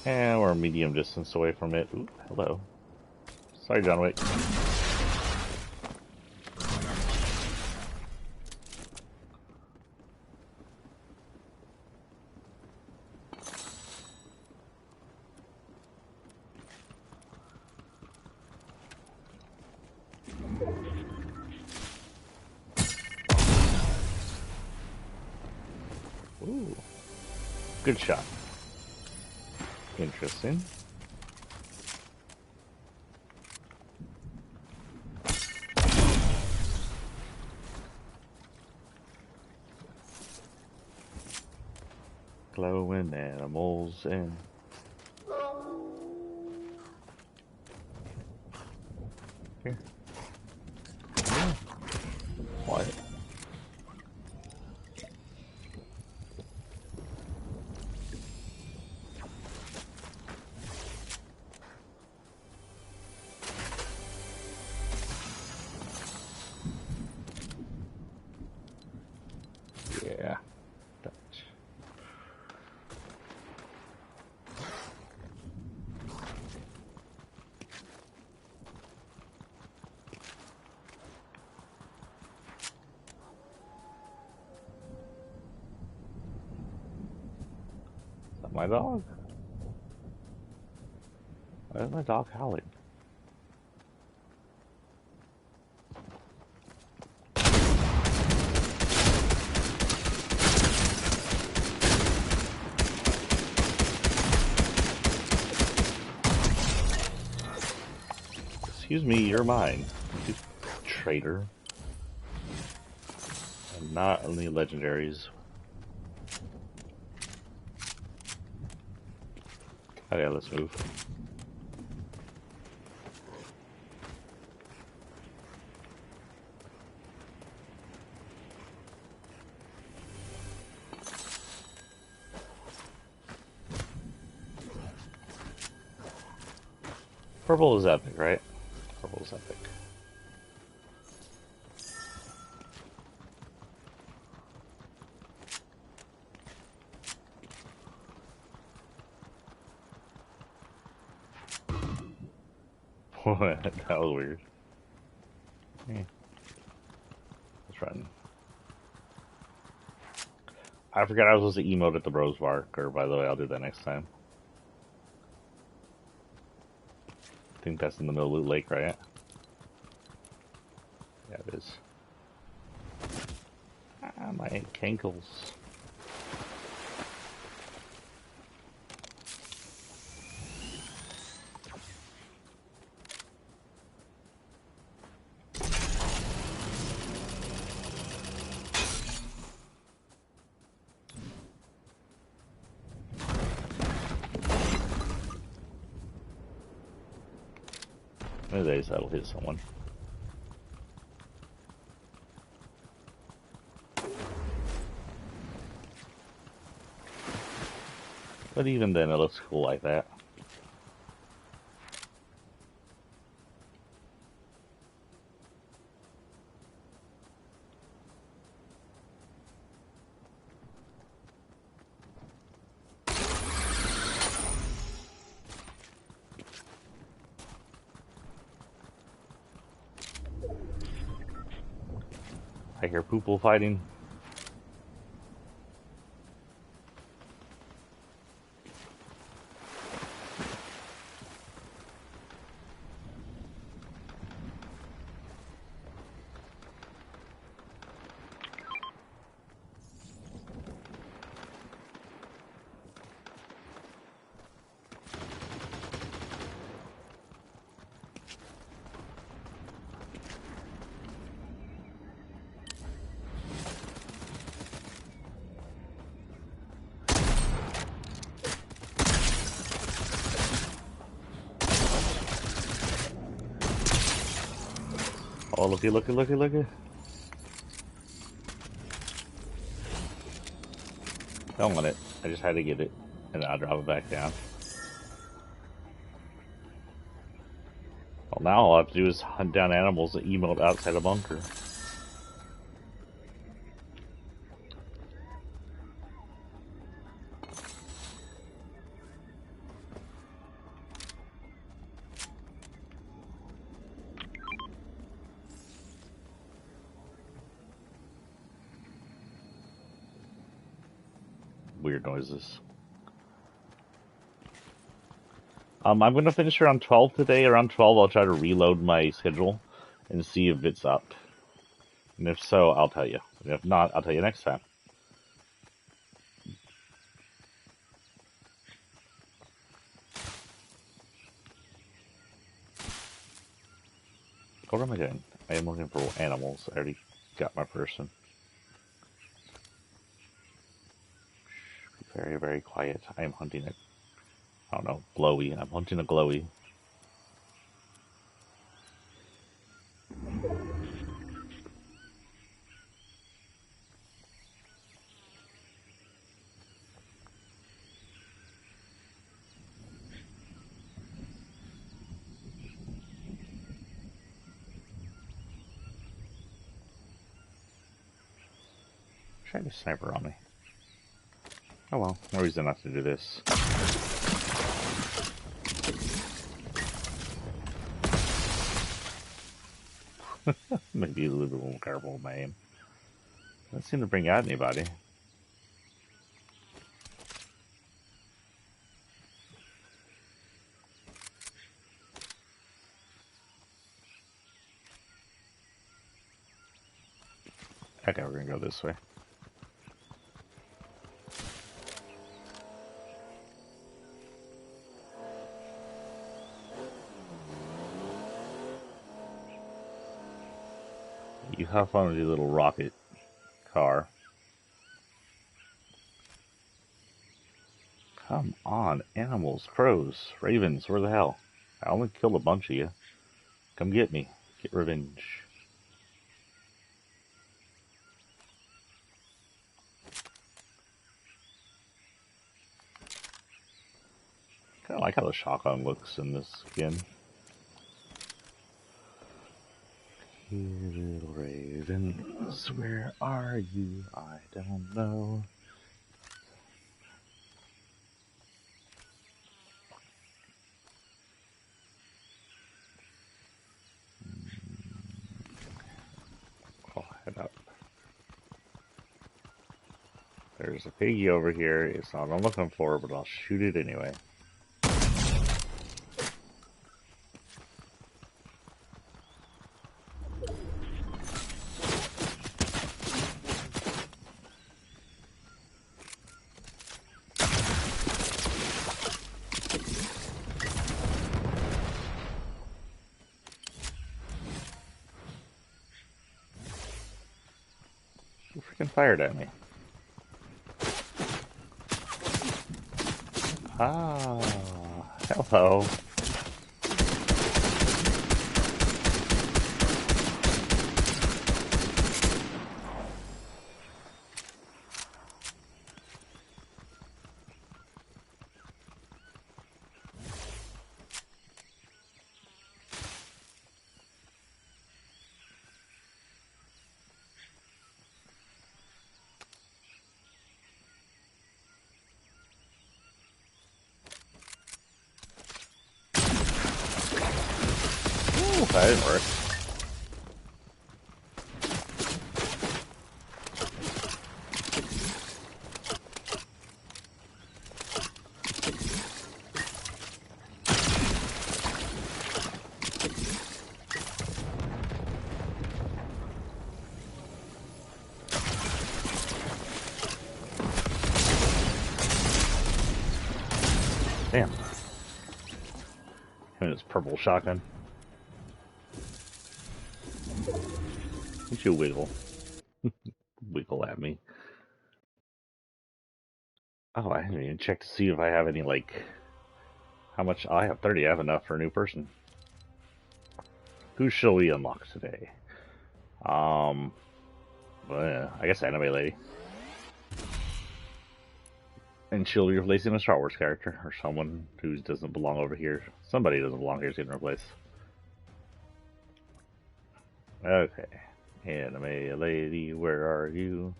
And we're a medium distance away from it. Ooh, hello. Sorry, John Wick. Ooh. Good shot. Interesting. Glowing animals and here. Yeah. What? Yeah. Is that my dog? Why is my dog howling? Excuse me, you're mine. You traitor. And not only legendaries. Okay, let's move. Purple is epic, right? Purple is epic. That was weird. Hey. Let's run. I forgot I was supposed to emote at the Bros Bark, or by the way, I'll do that next time. I think that's in the middle of Loot Lake, right? Yeah, it is. Ah, my cankles. One of these that'll hit someone. But even then, it looks cool like that. I hear people fighting. Oh, looky, looky, looky, looky. Don't want it. I just had to get it. And then I'll drop it back down. Well, now all I have to do is hunt down animals that emote outside a bunker. Weird noises. I'm going to finish around 12 today. Around 12, I'll try to reload my schedule and see if it's up. And if so, I'll tell you. And if not, I'll tell you next time. What am I doing? I am looking for animals. I already got my person. Be very, very quiet. I am hunting it. I don't know, glowy. I'm hunting a glowy. Try to sniper on me. Oh well, no reason not to do this. Maybe a little bit more careful with my aim. Doesn't seem to bring out anybody. Okay, we're gonna go this way. you hop on your little rocket car. Come on, animals, crows, ravens, where the hell? I only killed a bunch of you. Come get me. Get revenge. Kinda like how the shotgun looks in this skin. Here, little ravens, where are you? I don't know. I'll head up. There's a piggy over here. It's not what I'm looking for, but I'll shoot it anyway. Who freaking fired at me? Ah, hello. Ooh, that didn't work. Damn. And it's purple shotgun. You should wiggle. Wiggle at me. Oh, I haven't even checked to see if I have any, like, how much. Oh, I have 30. I have enough for a new person. Who shall we unlock today? Well, yeah, I guess Anime Lady. And she'll be replacing a Star Wars character, or someone who doesn't belong over here. Somebody who doesn't belong here is getting replaced. Okay. Anime Lady, where are you?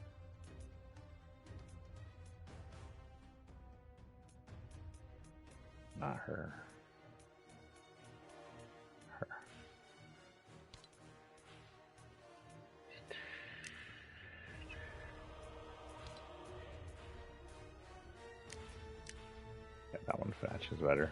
Not her. Her. Yeah, that one matches better.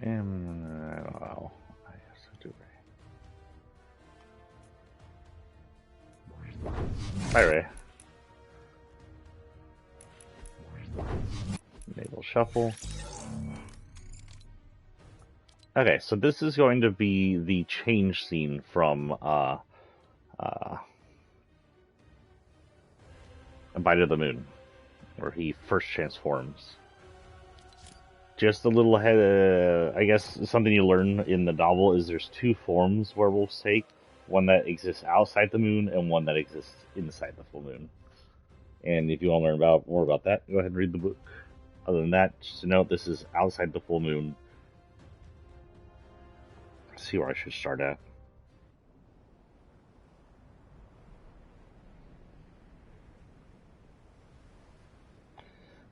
And well, I guess I do Ray. Hi, Ray. Enable shuffle. Okay, so this is going to be the change scene from Bite of the Moon, where he first transforms. Just a little ahead, I guess something you learn in the novel is there's two forms werewolves take. One that exists outside the moon and one that exists inside the full moon. And if you want to learn more about that, go ahead and read the book. Other than that, just to note, this is outside the full moon. Let's see where I should start at.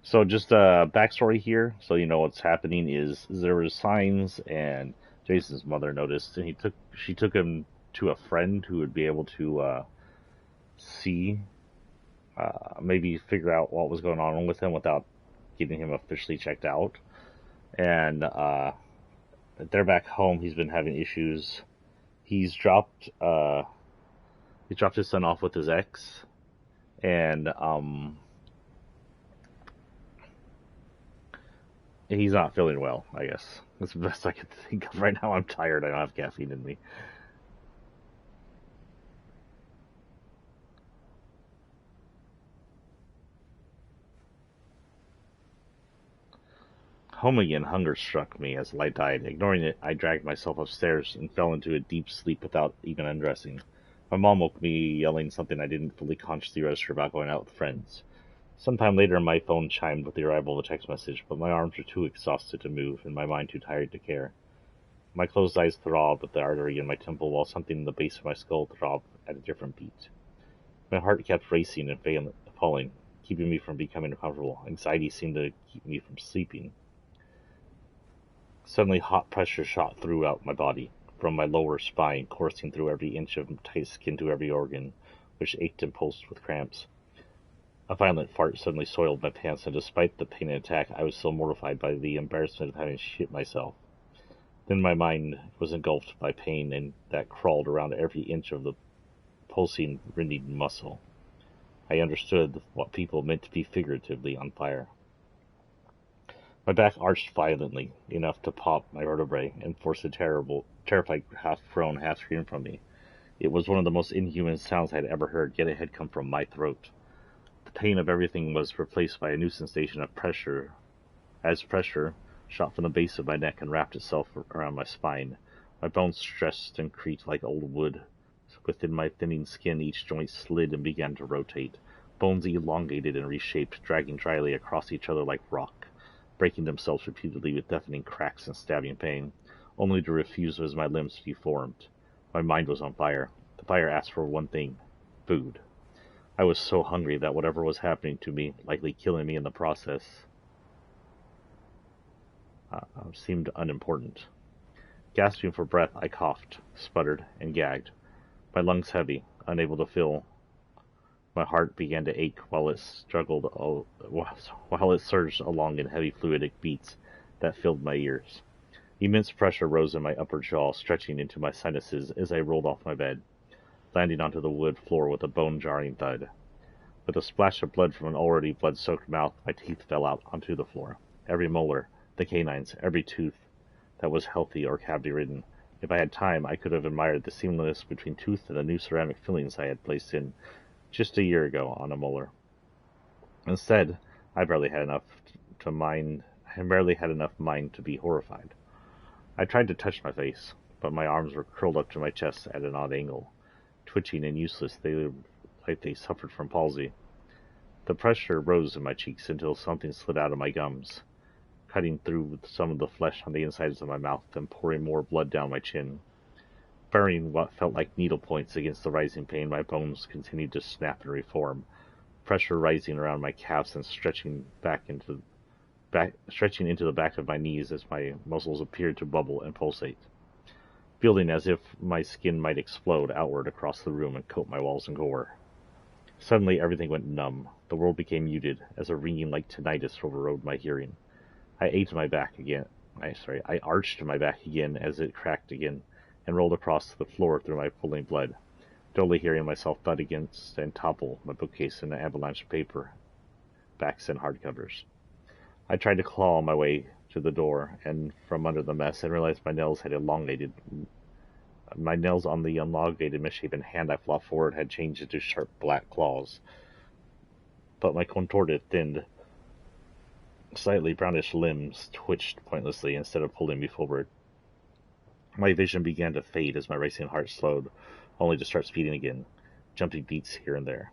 So just a backstory here, so you know what's happening is there were signs, and Jason's mother noticed, and she took him to a friend who would be able to see, maybe figure out what was going on with him without getting him officially checked out. And they're back home. He's been having issues. He's dropped He dropped his son off with his ex, and he's not feeling well, I guess. That's the best I can think of right now. I'm tired. I don't have caffeine in me. Home again, hunger struck me as light died. Ignoring it, I dragged myself upstairs and fell into a deep sleep without even undressing. My mom woke me yelling something I didn't fully consciously register about going out with friends. Sometime later, my phone chimed with the arrival of a text message, but my arms were too exhausted to move and my mind too tired to care. My closed eyes throbbed with the artery in my temple while something in the base of my skull throbbed at a different beat. My heart kept racing and falling, keeping me from becoming uncomfortable. Anxiety seemed to keep me from sleeping. Suddenly hot pressure shot throughout my body, from my lower spine, coursing through every inch of tight skin to every organ, which ached and pulsed with cramps. A violent fart suddenly soiled my pants, and despite the pain and attack, I was still mortified by the embarrassment of having shit myself. Then my mind was engulfed by pain, and that crawled around every inch of the pulsing, rending muscle. I understood what people meant to be figuratively on fire. My back arched violently, enough to pop my vertebrae and force a terrified half-groan, half-scream from me. It was one of the most inhuman sounds I had ever heard, yet it had come from my throat. The pain of everything was replaced by a new sensation of pressure, as pressure shot from the base of my neck and wrapped itself around my spine. My bones stretched and creaked like old wood. Within my thinning skin, each joint slid and began to rotate. Bones elongated and reshaped, dragging dryly across each other like rock, breaking themselves repeatedly with deafening cracks and stabbing pain, only to refuse as my limbs deformed. My mind was on fire. The fire asked for one thing: food. I was so hungry that whatever was happening to me, likely killing me in the process, seemed unimportant. Gasping for breath, I coughed, sputtered, and gagged. My lungs heavy, unable to fill. My heart began to ache while it surged along in heavy fluidic beats that filled my ears. Immense pressure rose in my upper jaw, stretching into my sinuses as I rolled off my bed, landing onto the wood floor with a bone-jarring thud. With a splash of blood from an already blood-soaked mouth, my teeth fell out onto the floor. Every molar, the canines, every tooth that was healthy or cavity-ridden. If I had time, I could have admired the seamlessness between tooth and the new ceramic fillings I had placed in just a year ago on a molar. Instead, I barely had enough mind to be horrified. I tried to touch my face, but my arms were curled up to my chest at an odd angle, twitching and useless, like they suffered from palsy. The pressure rose in my cheeks until something slid out of my gums, cutting through some of the flesh on the insides of my mouth and pouring more blood down my chin. Burying what felt like needle points against the rising pain, my bones continued to snap and reform, pressure rising around my calves and stretching into the back of my knees as my muscles appeared to bubble and pulsate, feeling as if my skin might explode outward across the room and coat my walls in gore. Suddenly everything went numb. The world became muted as a ringing like tinnitus overrode my hearing. I arched my back again as it cracked again and rolled across the floor through my pulling blood, dully hearing myself thud against and topple my bookcase in an avalanche of paper, backs, and hardcovers. I tried to claw my way to the door and from under the mess and realized my nails on the elongated, misshapen hand I flopped forward had changed into sharp black claws. But my contorted, thinned, slightly brownish limbs twitched pointlessly instead of pulling me forward. My vision began to fade as my racing heart slowed, only to start speeding again, jumping beats here and there.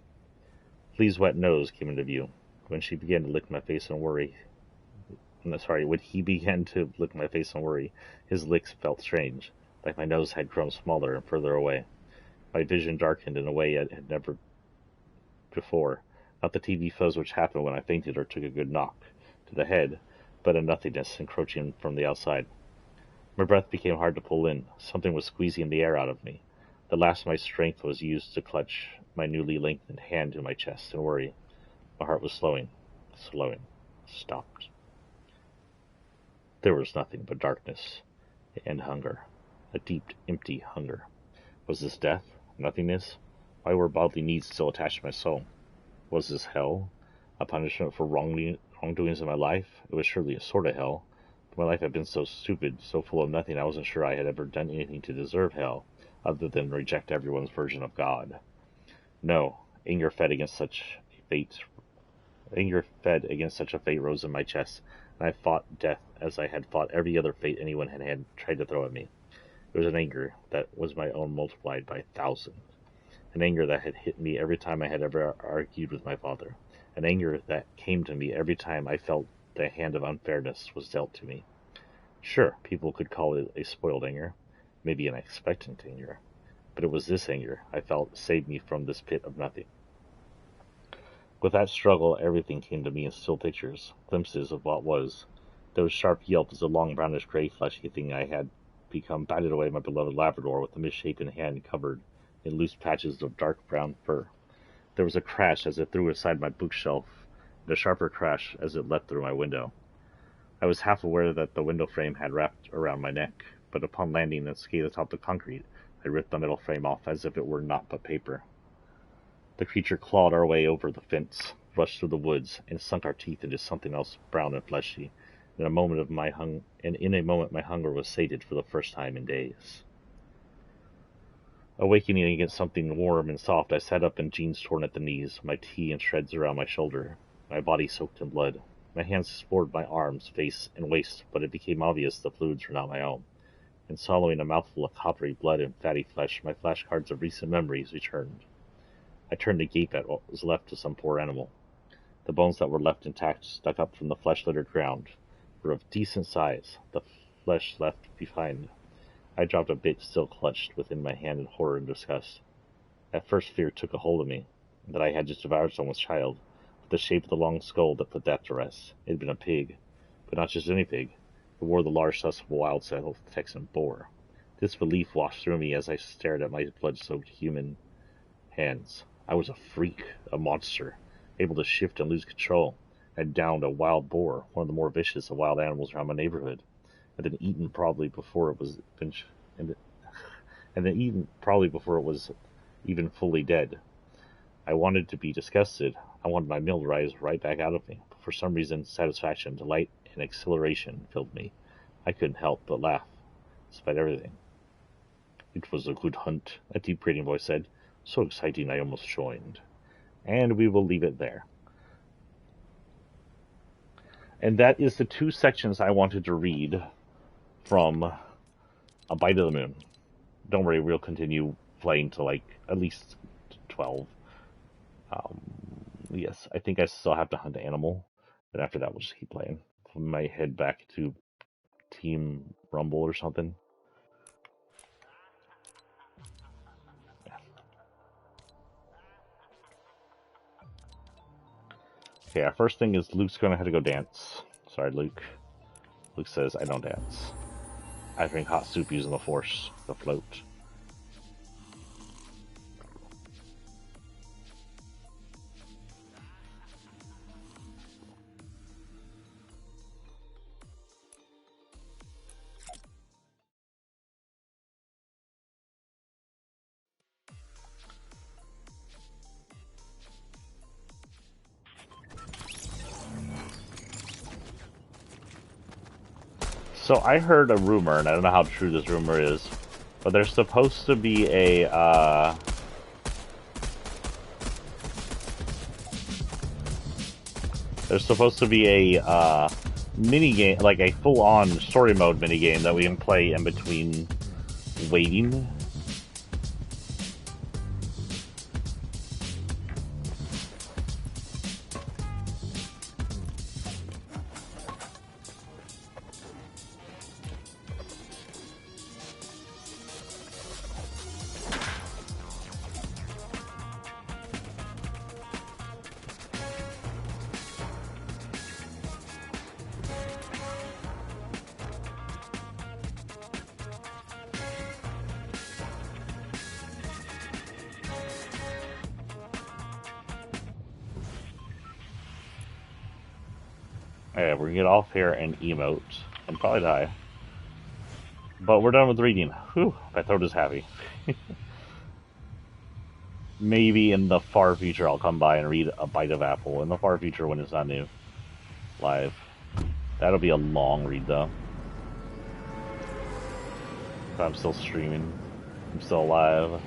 Lee's wet nose came into view. When he began to lick my face and worry, his licks felt strange, like my nose had grown smaller and further away. My vision darkened in a way it had never before. Not the TV fuzz which happened when I fainted or took a good knock to the head, but a nothingness encroaching from the outside. My breath became hard to pull in. Something was squeezing the air out of me. The last of my strength was used to clutch my newly lengthened hand to my chest and worry. My heart was slowing, stopped. There was nothing but darkness and hunger, a deep, empty hunger. Was this death? Nothingness? Why were bodily needs still attached to my soul? Was this hell? A punishment for wrongdoings in my life? It was surely a sort of hell. But my life had been so stupid, so full of nothing, I wasn't sure I had ever done anything to deserve hell, other than reject everyone's version of God. No, anger fed against such a fate rose in my chest, and I fought death as I had fought every other fate anyone had tried to throw at me. It was an anger that was my own multiplied by 1,000. An anger that had hit me every time I had ever argued with my father. An anger that came to me every time I felt the hand of unfairness was dealt to me. Sure, people could call it a spoiled anger, maybe an expectant anger, but it was this anger I felt saved me from this pit of nothing. With that struggle, everything came to me in still pictures, glimpses of what was. Those sharp yelps, the long brownish gray fleshy thing I had become, batted away my beloved Labrador with a misshapen hand covered in loose patches of dark brown fur. There was a crash as it threw aside my bookshelf, and a sharper crash as it leapt through my window. I was half aware that the window frame had wrapped around my neck, but upon landing and skating atop the concrete, I ripped the metal frame off as if it were naught but paper. The creature clawed our way over the fence, rushed through the woods, and sunk our teeth into something else brown and fleshy. In a moment my hunger was sated for the first time in days. Awakening against something warm and soft, I sat up in jeans torn at the knees, my tee in shreds around my shoulder, my body soaked in blood. My hands explored my arms, face, and waist, but it became obvious the fluids were not my own. And swallowing a mouthful of coppery blood and fatty flesh, my flashcards of recent memories returned. I turned to gape at what was left of some poor animal. The bones that were left intact, stuck up from the flesh-littered ground, were of decent size, the flesh left behind. I dropped a bit still clutched within my hand in horror and disgust. At first fear took a hold of me, that I had just devoured someone's child, with the shape of the long skull that put that to rest. It had been a pig, but not just any pig. It wore the large tusk of a wild Texan boar. This belief washed through me as I stared at my blood-soaked human hands. I was a freak, a monster, able to shift and lose control. I had downed a wild boar, one of the more vicious of wild animals around my neighborhood. And then eaten probably before it was even fully dead. I wanted to be disgusted. I wanted my meal to rise right back out of me. But for some reason, satisfaction, delight, and exhilaration filled me. I couldn't help but laugh, despite everything. It was a good hunt, a deep grating voice said. So exciting I almost joined. And we will leave it there. And that is the two sections I wanted to read from A Bite of the Moon. Don't worry, we'll continue playing to at least 12. Yes, I think I still have to hunt an animal. But after that, we'll just keep playing. We might head back to Team Rumble or something. Okay, our first thing is Luke's going to have to go dance. Sorry, Luke. Luke says, I don't dance. I drink hot soup using the Force, the float. So I heard a rumor, and I don't know how true this rumor is, but there's supposed to be a, mini game, like a full-on story mode mini game that we can play in between waiting. Alright, we're gonna get off here and emote. I'll probably die. But we're done with reading. Whew, my throat is happy. maybe in the far future I'll come by and read A Bite of Apple. In the far future when it's not new. Live. That'll be a long read though. I'm still streaming. I'm still alive.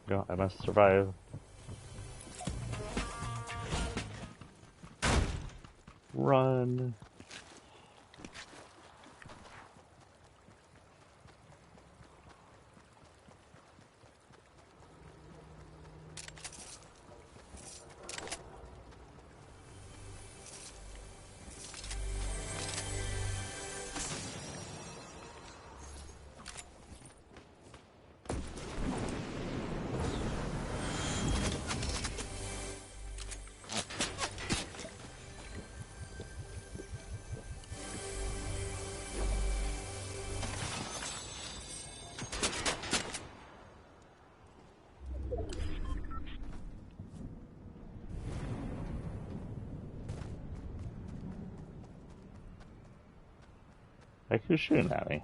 No, I must survive. Run. Like, who's shooting at me?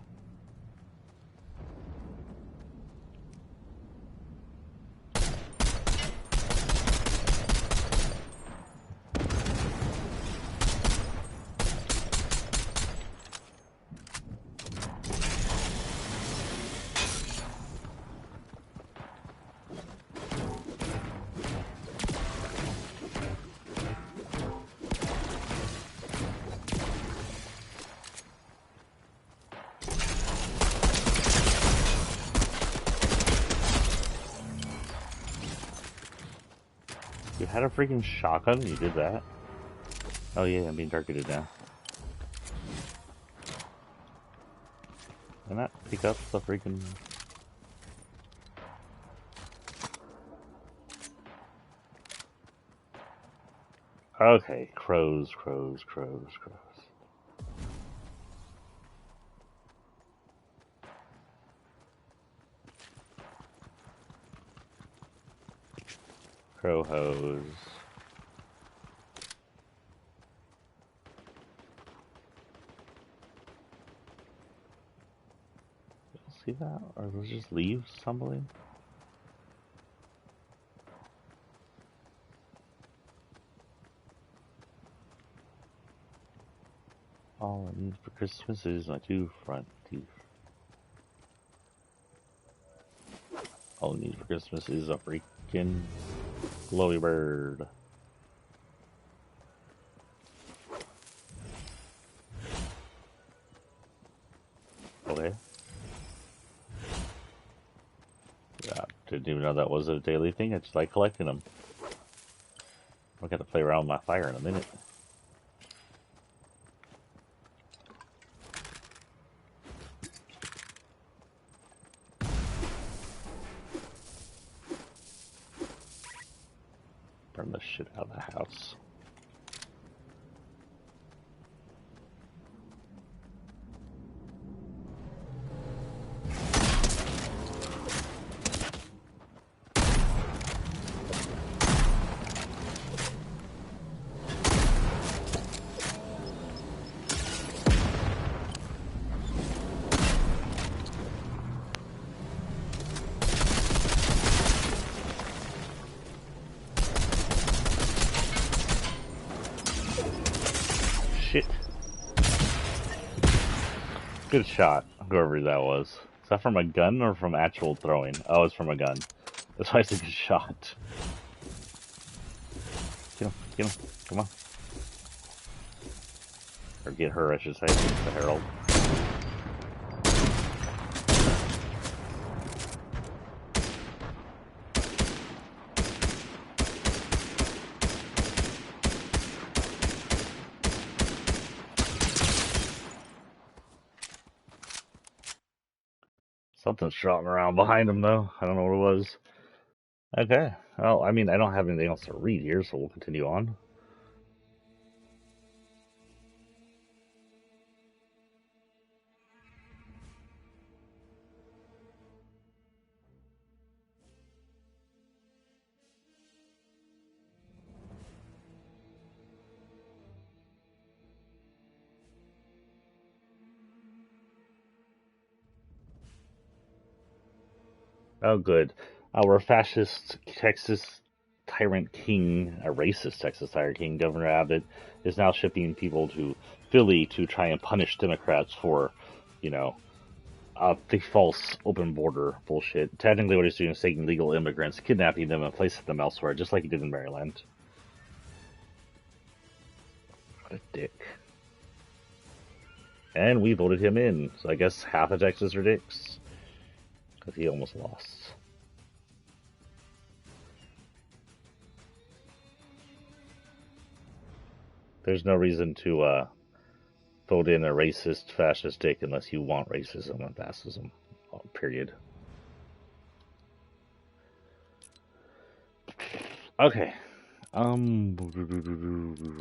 You had a freaking shotgun and you did that? Oh yeah, I'm being targeted now. Can I not pick up the freaking... Okay, crows. Crow hose. See that? Or was it just leaves tumbling? All I need for Christmas is my 2 front teeth. All I need for Christmas is a freaking glowy bird. Okay. Yeah, didn't even know that was a daily thing. I just like collecting them. I got to play around with my fire in a minute. Burn the shit out of the house. Shit. Good shot, whoever that was. Is that from a gun or from actual throwing? Oh, it's from a gun. That's why it's a good shot. Get him, come on. Or get her, I should say, the Herald. Something's trotting around behind him, though. I don't know what it was. Okay. Well, I mean, I don't have anything else to read here, so we'll continue on. Oh, good. Our fascist Texas tyrant king, a racist Texas tyrant king, Governor Abbott, is now shipping people to Philly to try and punish Democrats for, you know, the false open border bullshit. Technically, what he's doing is taking legal immigrants, kidnapping them, and placing them elsewhere, just like he did in Maryland. What a dick. And we voted him in, so I guess half of Texas are dicks. Because he almost lost. There's no reason to vote in a racist, fascist dick unless you want racism and fascism. Period. Okay.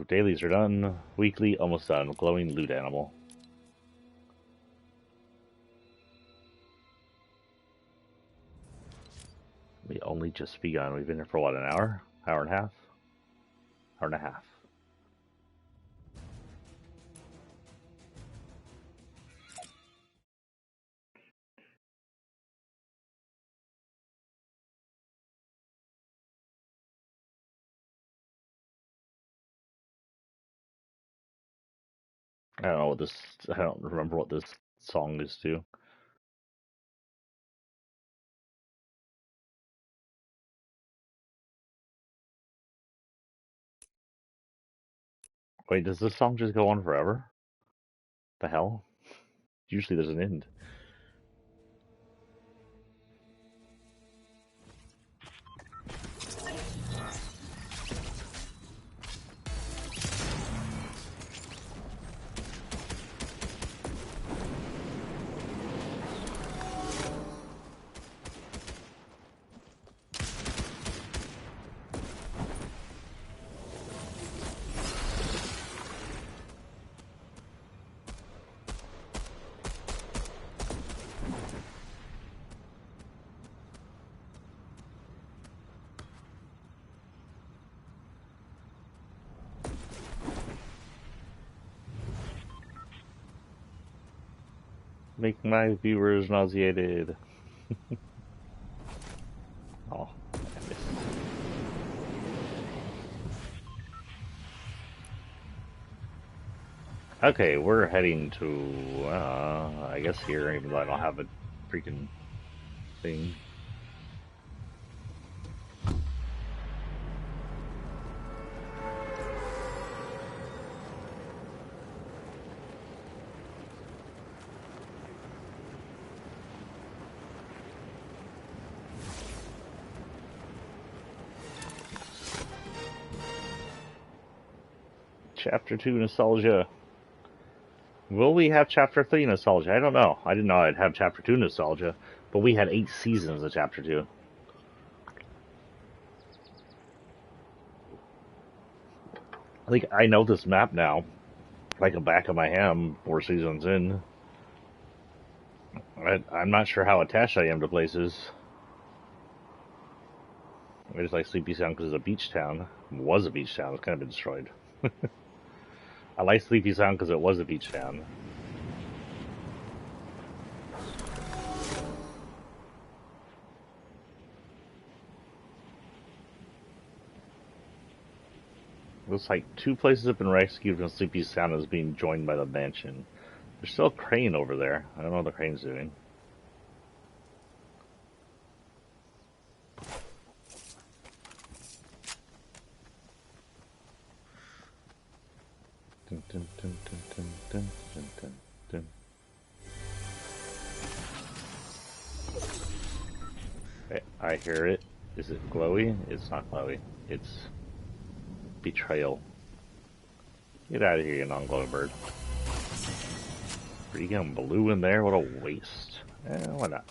Dailies are done. Weekly, almost done. Glowing loot animal. We only just begun. We've been here for what, an hour? Hour and a half? Hour and a half. I don't know what this. I don't remember what this song is to. Wait, does this song just go on forever? The hell? Usually there's an end. Make my viewers nauseated. Oh, I missed. Okay, we're heading to, I guess here, even though I don't have a freaking thing. Chapter 2 nostalgia. Will we have Chapter 3 nostalgia? I don't know. I didn't know I'd have Chapter 2 nostalgia, but we had 8 seasons of Chapter 2. I think I know this map now, like the back of my hand, 4 seasons in. I'm not sure how attached I am to places. I just like Sleepy Sound because it's a beach town. It was a beach town. It's kind of been destroyed. I like Sleepy Sound because it was a beach town. Looks like 2 places have been rescued from Sleepy Sound as being joined by the mansion. There's still a crane over there. I don't know what the crane's doing. Dun, dun, dun, dun, dun, dun, dun, dun, dun. I hear it. Is it glowy? It's not glowy. It's betrayal. Get out of here, you non-glowing bird. Freaking blue in there? What a waste. Why not?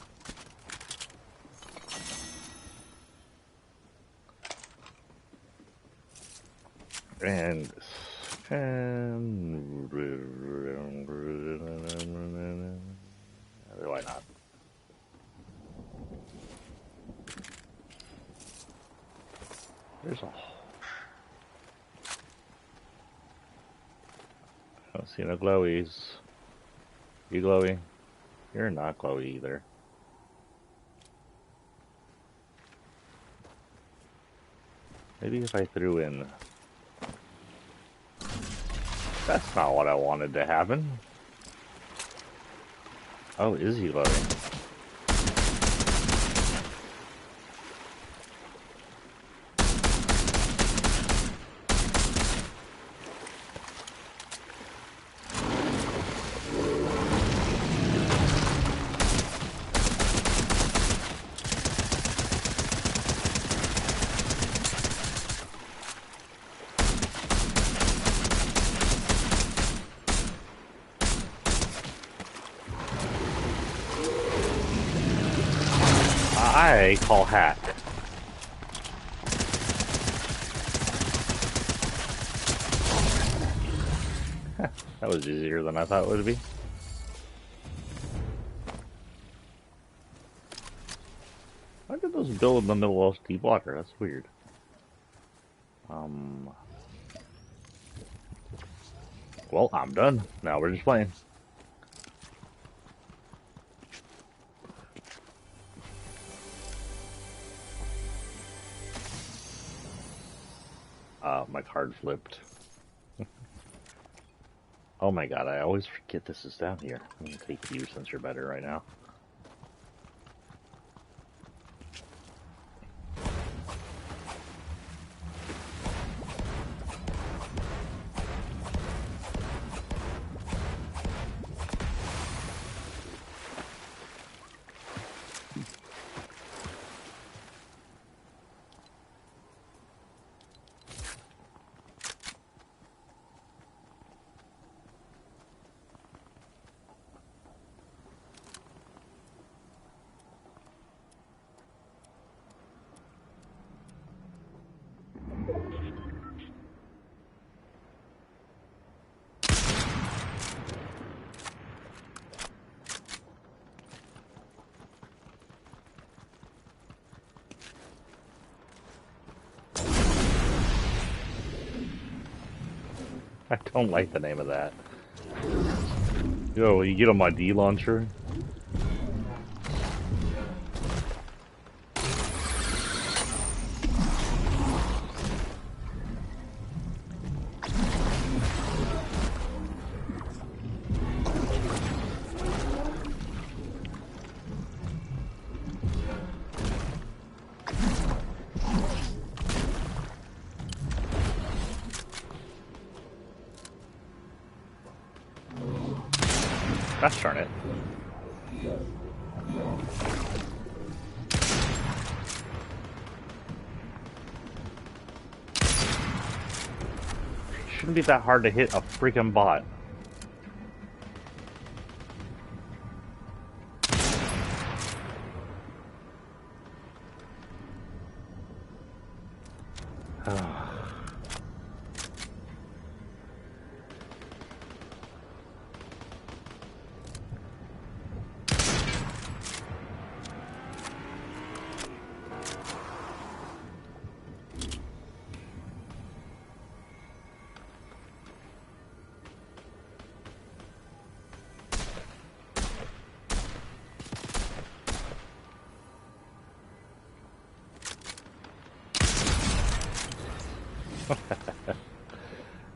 And why not? There's a. I don't see no glowies. You glowy? You're not glowy either. Maybe if I threw in. That's not what I wanted to happen. Oh, is he glowing? I call hack. That was easier than I thought it would be. Why did those build in the middle of deep water? That's weird. Well, I'm done. Now we're just playing. My card flipped. Oh my god, I always forget this is down here. I'm gonna take you since you're better right now. I don't like the name of that. Yo, you get on my D launcher? Gosh darn it. Shouldn't be that hard to hit a freaking bot.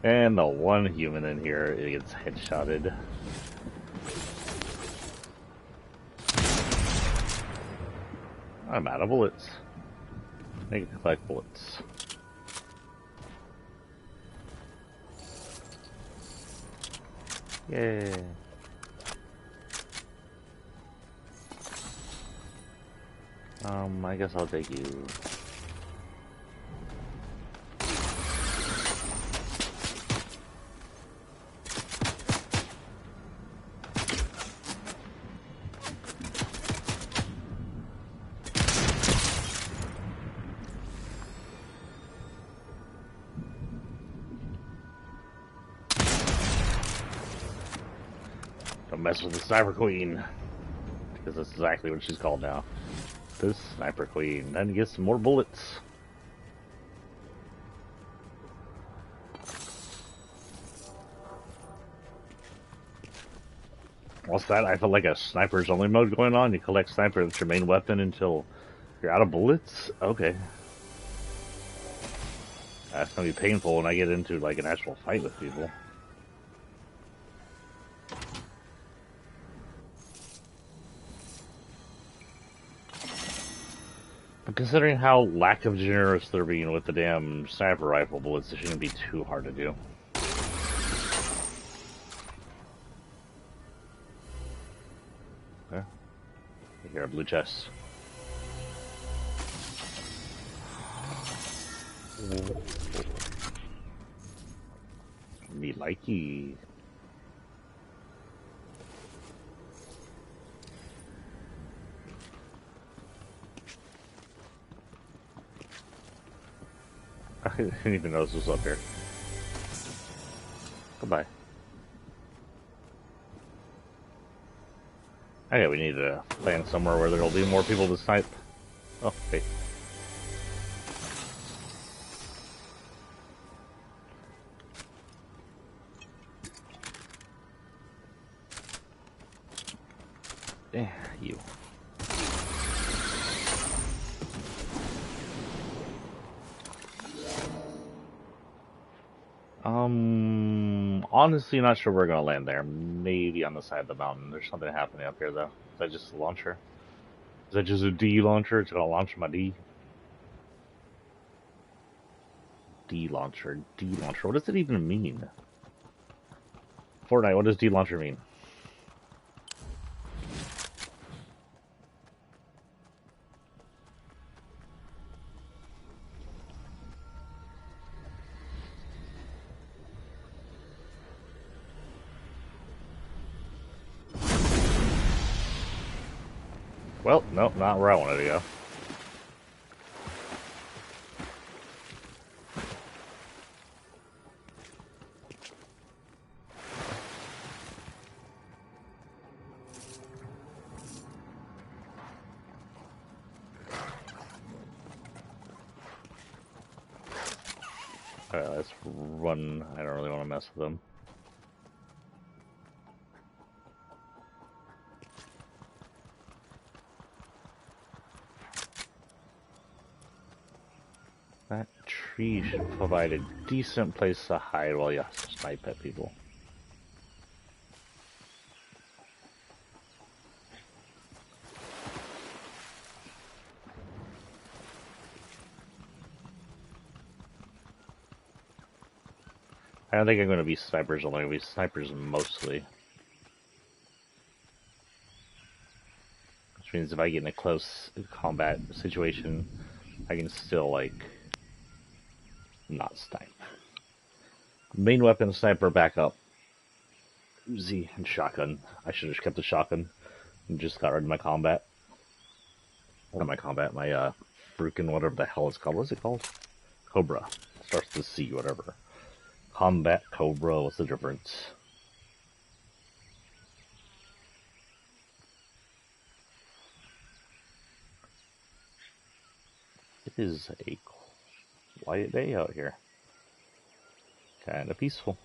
And the one human in here gets headshotted. I'm out of bullets. I can collect bullets. Yay. I guess I'll take you. Don't mess with the Sniper Queen. Because that's exactly what she's called now. This Sniper Queen. Then get some more bullets. What's that? I feel like a sniper's only mode going on. You collect sniper, that's your main weapon until you're out of bullets? Okay. That's gonna be painful when I get into like an actual fight with people. But considering how lack of generous they're being with the damn sniper rifle bullets, it shouldn't be too hard to do. Okay. I hear a blue chest. Me likey. I didn't even notice this was up here. Goodbye. Okay, we need to land somewhere where there'll be more people to snipe. Oh, hey. Yeah, you. Honestly, not sure we're gonna land there. Maybe on the side of the mountain. There's something happening up here, though. Is that just a launcher? Is that just a D launcher? It's gonna launch my D. D launcher. D launcher. What does it even mean? Fortnite. What does D launcher mean? Well, nope, not where I wanted to go. Alright, let's run. I don't really want to mess with them. That tree should provide a decent place to hide while you snipe at people. I don't think I'm going to be snipers only. I'm going to be snipers mostly. Which means if I get in a close combat situation, I can still, like, not snipe. Main weapon, sniper, backup. Uzi and shotgun. I should have just kept the shotgun and just got rid of my combat. Not my combat, my, freaking whatever the hell it's called. What's it called? Cobra. Starts with C, whatever. Combat, Cobra, what's the difference? It is a quiet day out here. Kinda peaceful.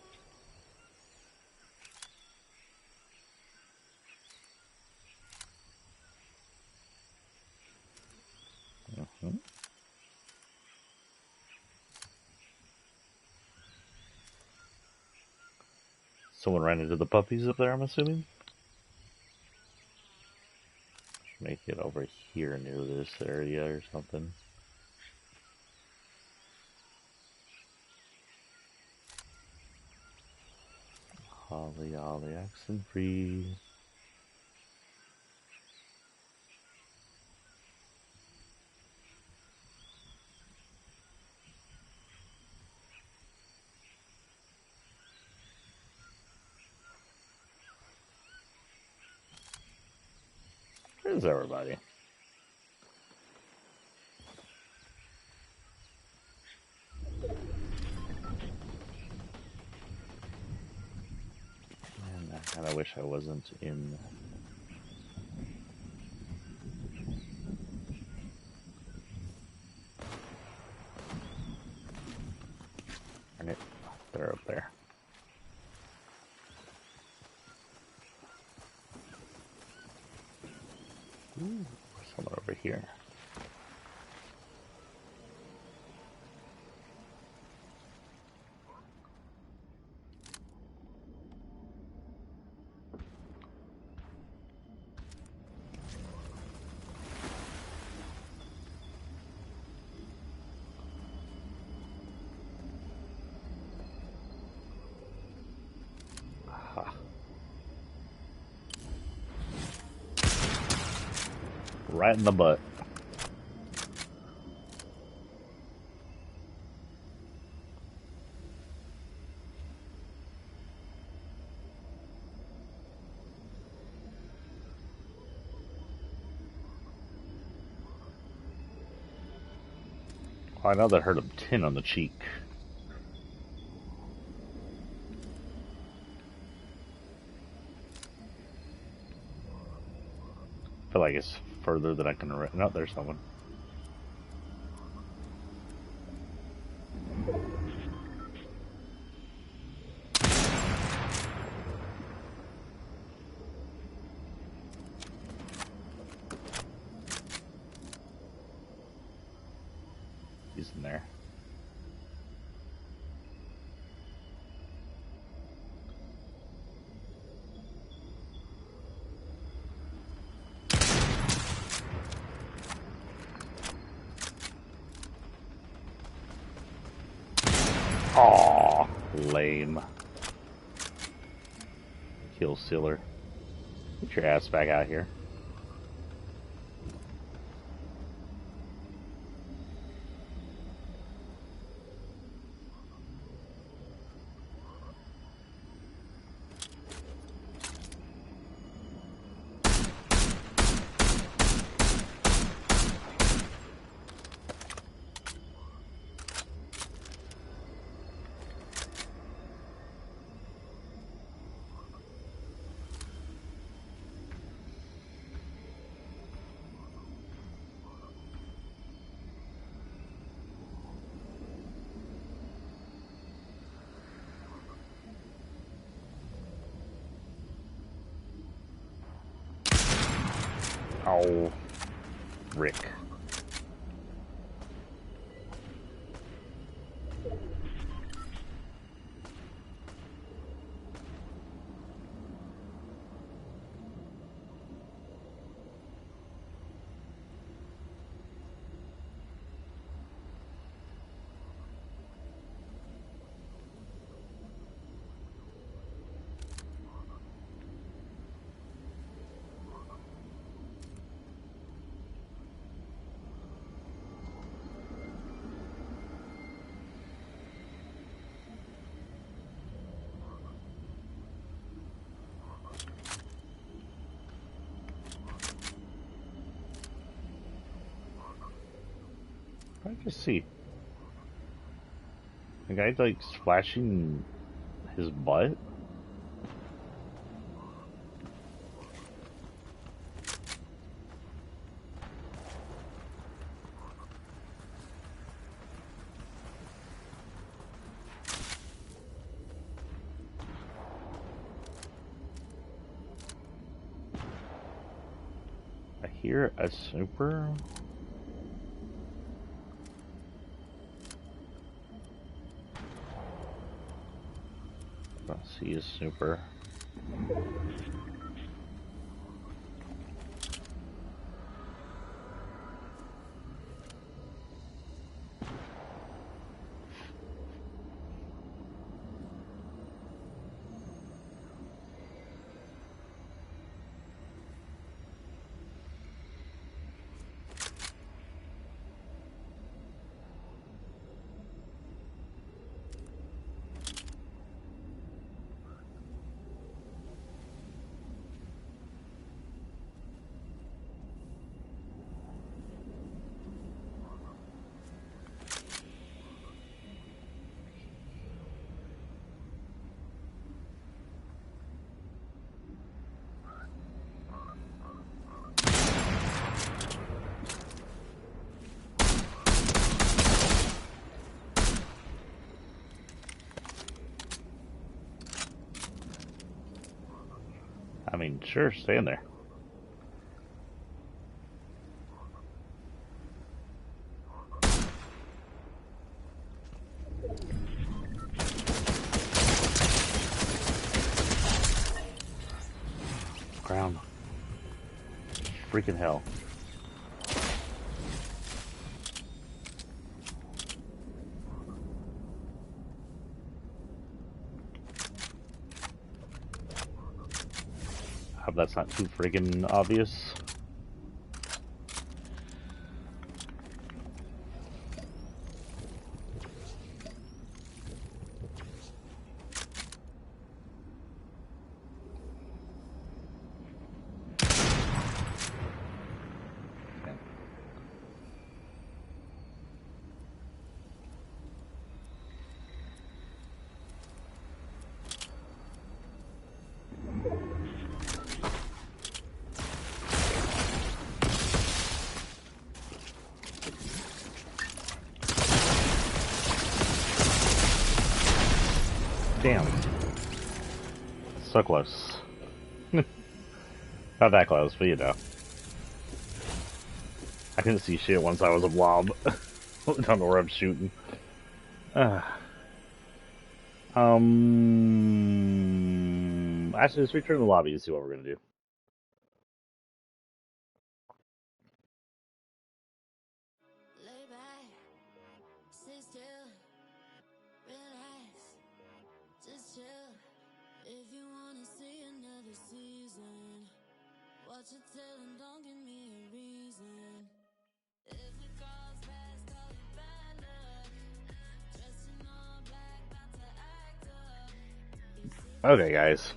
Someone ran into the puppies up there, I'm assuming? Make it over here near this area or something. Holly, ollie, accent free. Where's everybody? And And I wish I wasn't in. Darn it. They're up there. Ooh, someone over here. Aha. Right in the butt. Oh, I know that hurt him 10 on the cheek. I feel like it's further than I can. No, there's someone. He's in there. Aw, lame. Kill Sealer. Get your ass back out here. Oh, Rick. I just see the guy's like splashing his butt. I hear a super. I don't see a super. I mean, sure, stay in there. Ground. Freaking hell. I hope that's not too friggin' obvious. Damn. So close. Not that close, but you know. I couldn't see shit once I was a blob. I don't know where I'm shooting. Actually, let's return to the lobby and see what we're gonna do. Okay, guys.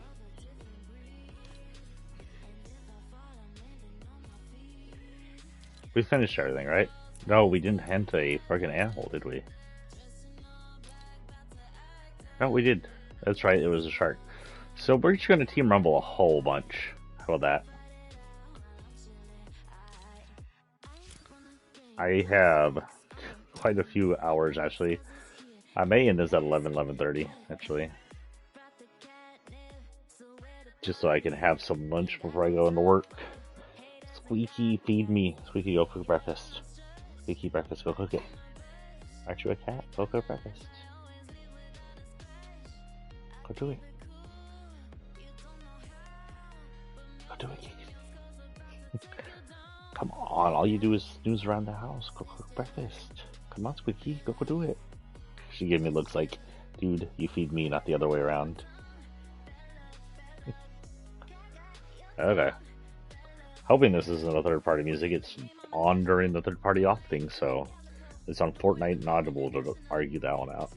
We finished everything, right? No, we didn't hunt a freaking animal, did we? No, we did. That's right, it was a shark. So we're just gonna team rumble a whole bunch. How about that? I have quite a few hours, actually. I may end this at 11:30, actually. Just so I can have some lunch before I go into work. Squeaky, feed me. Squeaky, go cook breakfast. Squeaky, breakfast, go cook it. Aren't you a cat? Go cook breakfast. Go do it. Go do it, Kiki. Come on, all you do is snooze around the house. Go cook breakfast. Come on, Squeaky, go do it. She gave me looks like, dude, you feed me, not the other way around. Okay. Hoping this isn't a third-party music. It's on during the third-party off thing, so it's on Fortnite and Audible to argue that one out.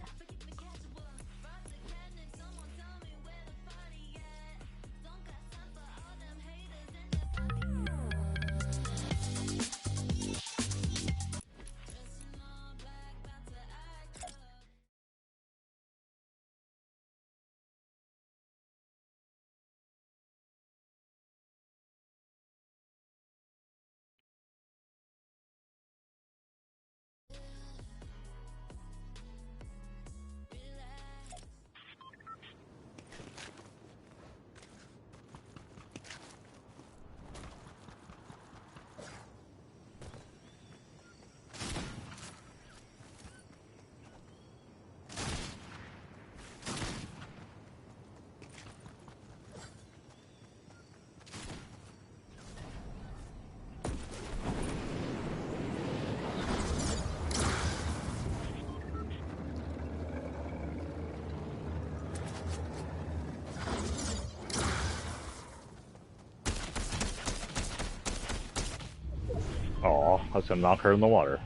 Aw, I was gonna knock her in the water.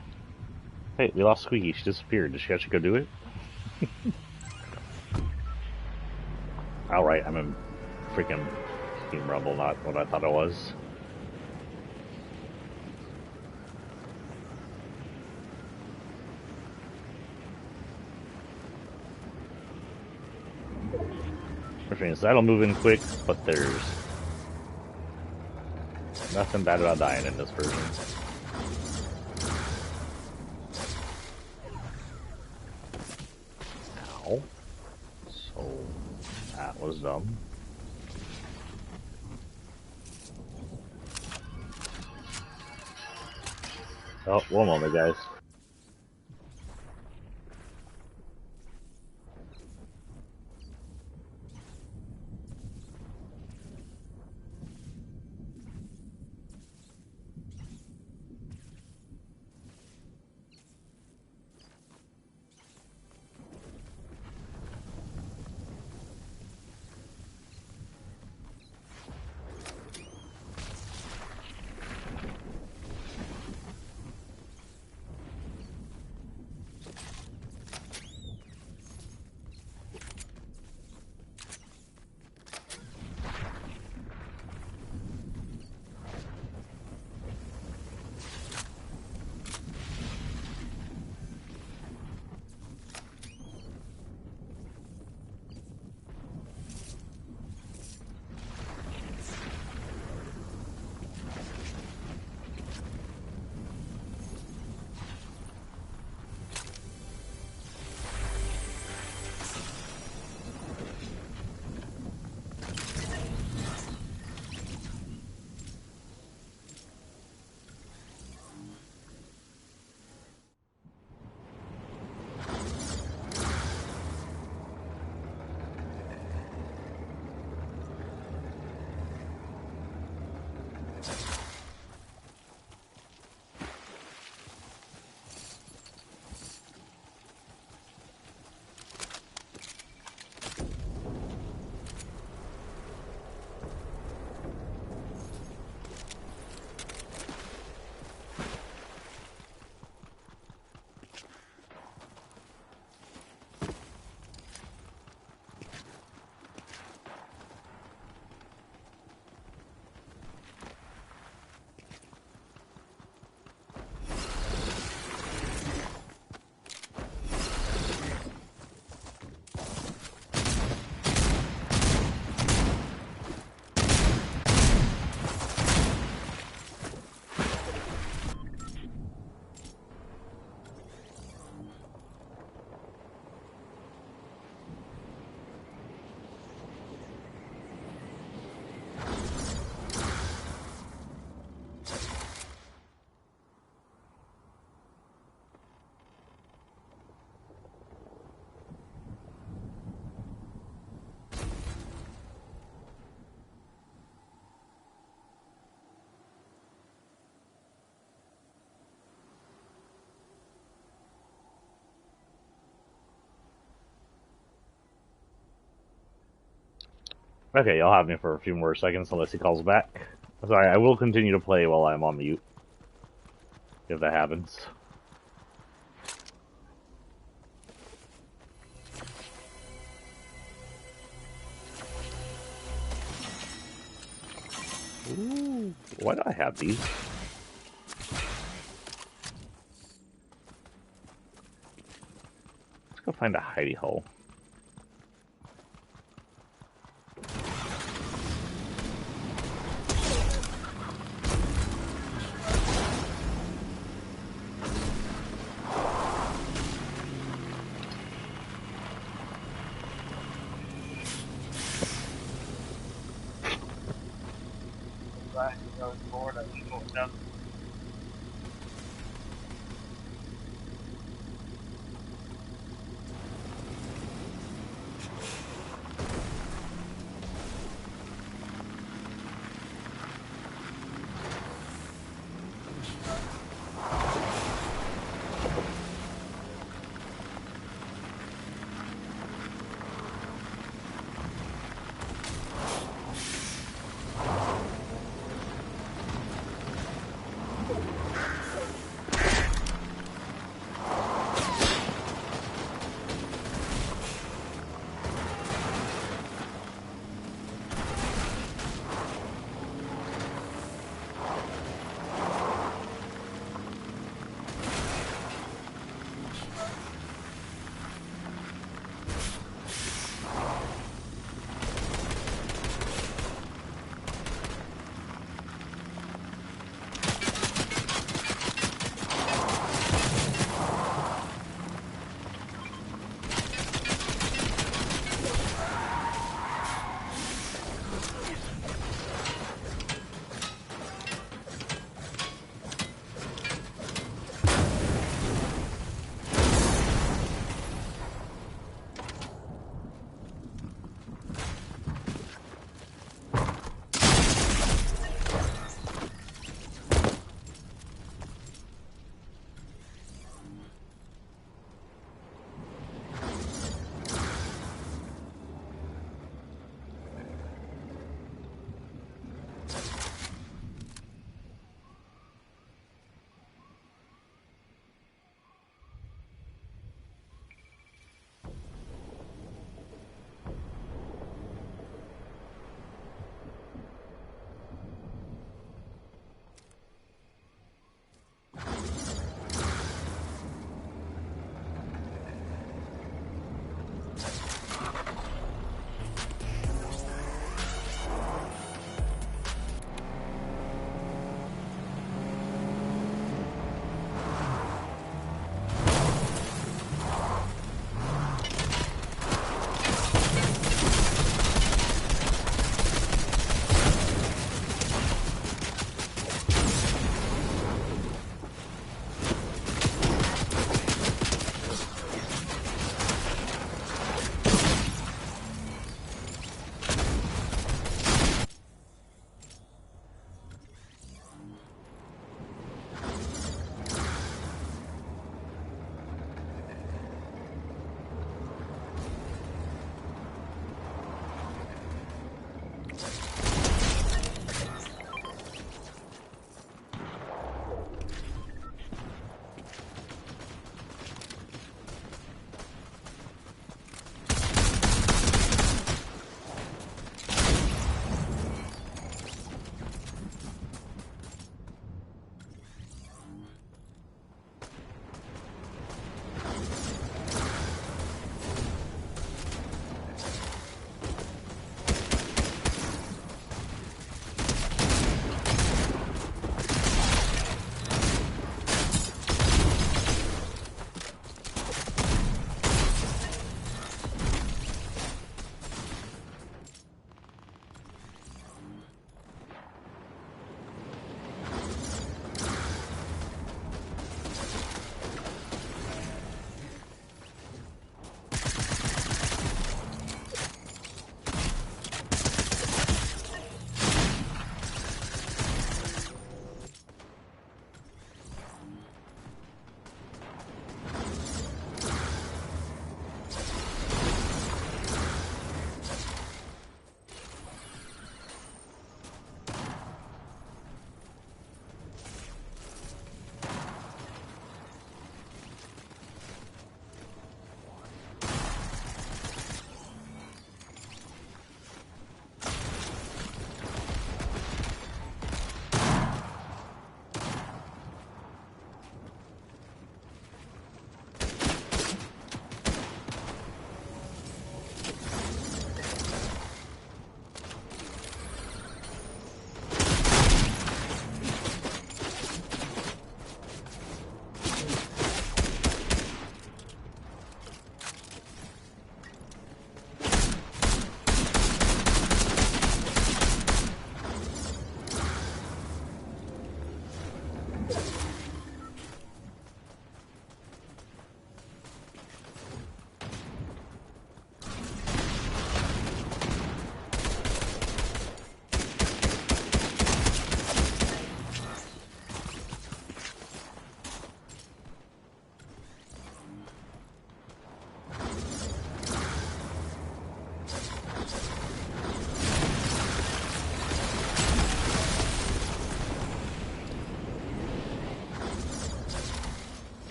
Hey, we lost Squeaky. She disappeared. Did she actually go do it? Alright, I'm in freaking Team Rumble, not what I thought it was. Which means that'll move in quick, but there's nothing bad about dying in this version. Ow. So, that was dumb. Oh, one moment, guys. Okay, you'll have me for a few more seconds unless he calls back. Sorry, I will continue to play while I'm on mute, if that happens. Ooh, why do I have these? Let's go find a hidey hole.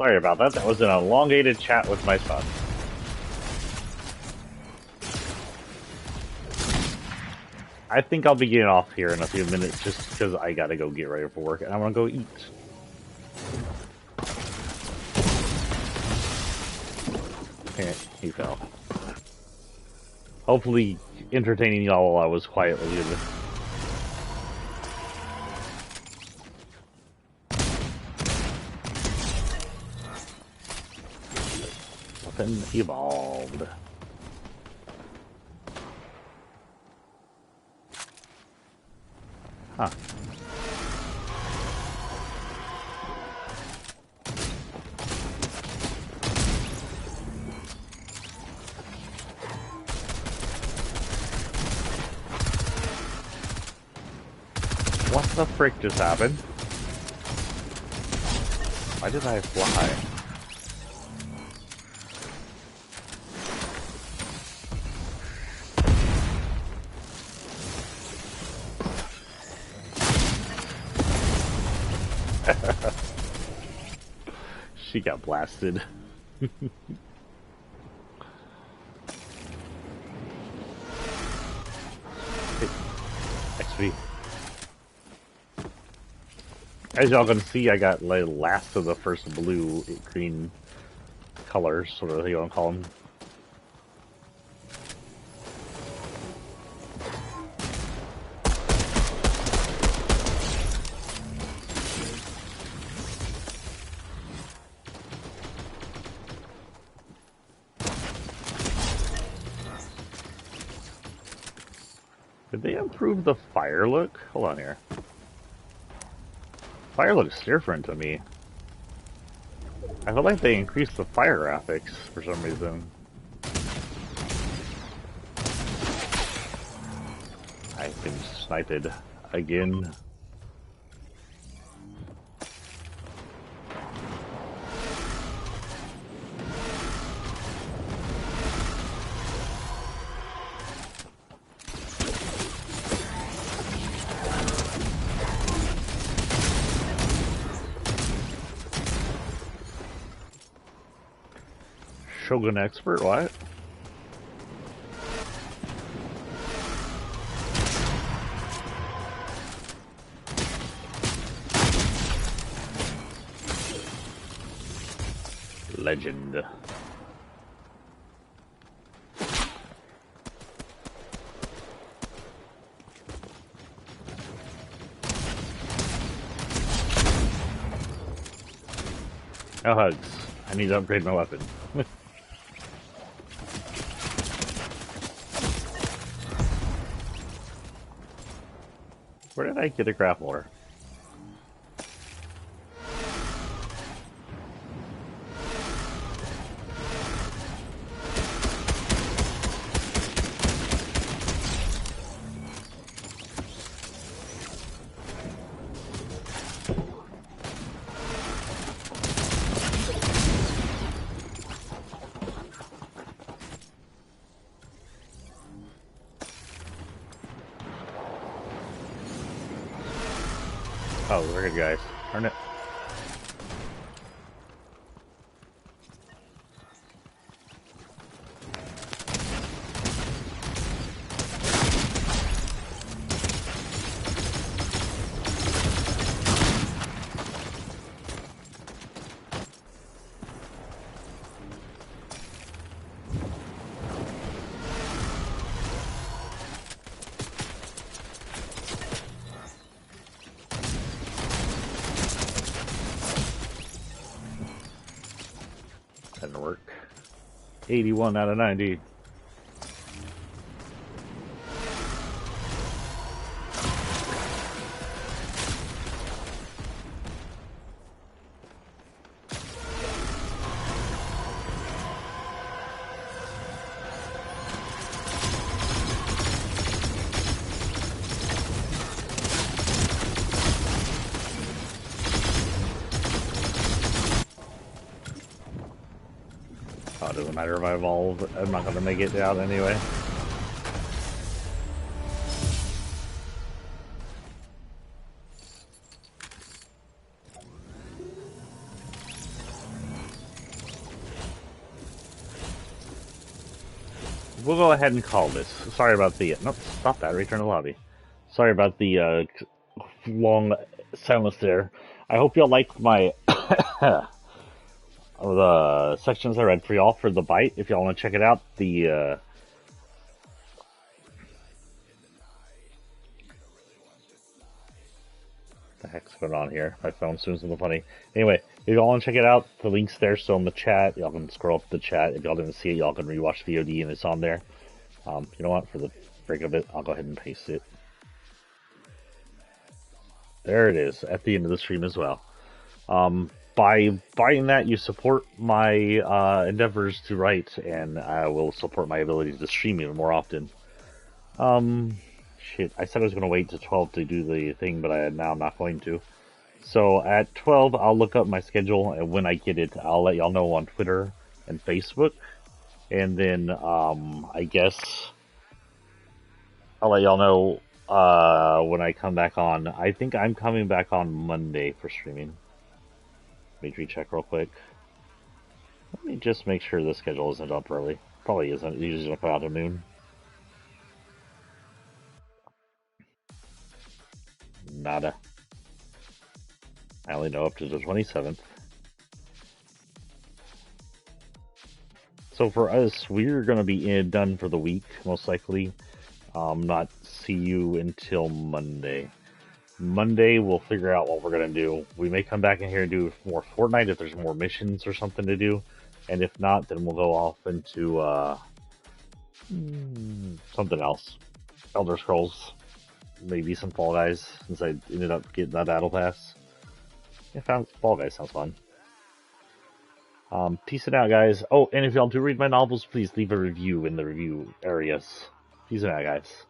Sorry about that. That was an elongated chat with my son. I think I'll be getting off here in a few minutes just because I gotta go get ready for work and I wanna go eat. Okay, he fell. Hopefully entertaining y'all while I was quietly good. Nothing evolved. Huh. What the frick just happened? Why did I fly? She got blasted. XP. As y'all can see, I got like last of the first blue, green colors, whatever you want to call them. Did they improve the fire look? Hold on here. Fire looks different to me. I feel like they increased the fire graphics for some reason. I've been sniped again. Shogun expert, what? Legend. No hugs. I need to upgrade my weapon. Where did I get a grappler? Oh, we're good, guys. Turn it. Didn't work. 81 out of 90. Oh, it doesn't matter if I evolve. I'm not going to make it out anyway. we'll go ahead and call this. Sorry about the... Nope, stop that. Return to lobby. Sorry about the long silence there. I hope y'all liked my... the sections I read for y'all for the bite. If y'all want to check it out, the heck's going on here? My phone's doing something funny. Anyway, if y'all want to check it out, the link's there still in the chat. Y'all can scroll up the chat. If y'all didn't see it, y'all can rewatch the VOD and it's on there. You know what? For the break of it, I'll go ahead and paste it. There it is at the end of the stream as well. By buying that, you support my endeavors to write, and I will support my ability to stream even more often. Shit, I said I was going to wait to 12 to do the thing, but now I'm not going to. So at 12, I'll look up my schedule, and when I get it, I'll let y'all know on Twitter and Facebook. And then, I guess I'll let y'all know when I come back on. I think I'm coming back on Monday for streaming. Let me recheck real quick. Let me just make sure the schedule isn't up early. Probably isn't. It usually doesn't come out at noon. Nada. I only know up to the 27th. So for us, we're going to be done for the week, most likely. Not see you until Monday. Monday, we'll figure out what we're going to do. We may come back in here and do more Fortnite if there's more missions or something to do. And if not, then we'll go off into something else. Elder Scrolls. Maybe some Fall Guys, since I ended up getting that Battle Pass. Yeah, Fall Guys sounds fun. Peace it out, guys. Oh, and if y'all do read my novels, please leave a review in the review areas. Peace it out, guys.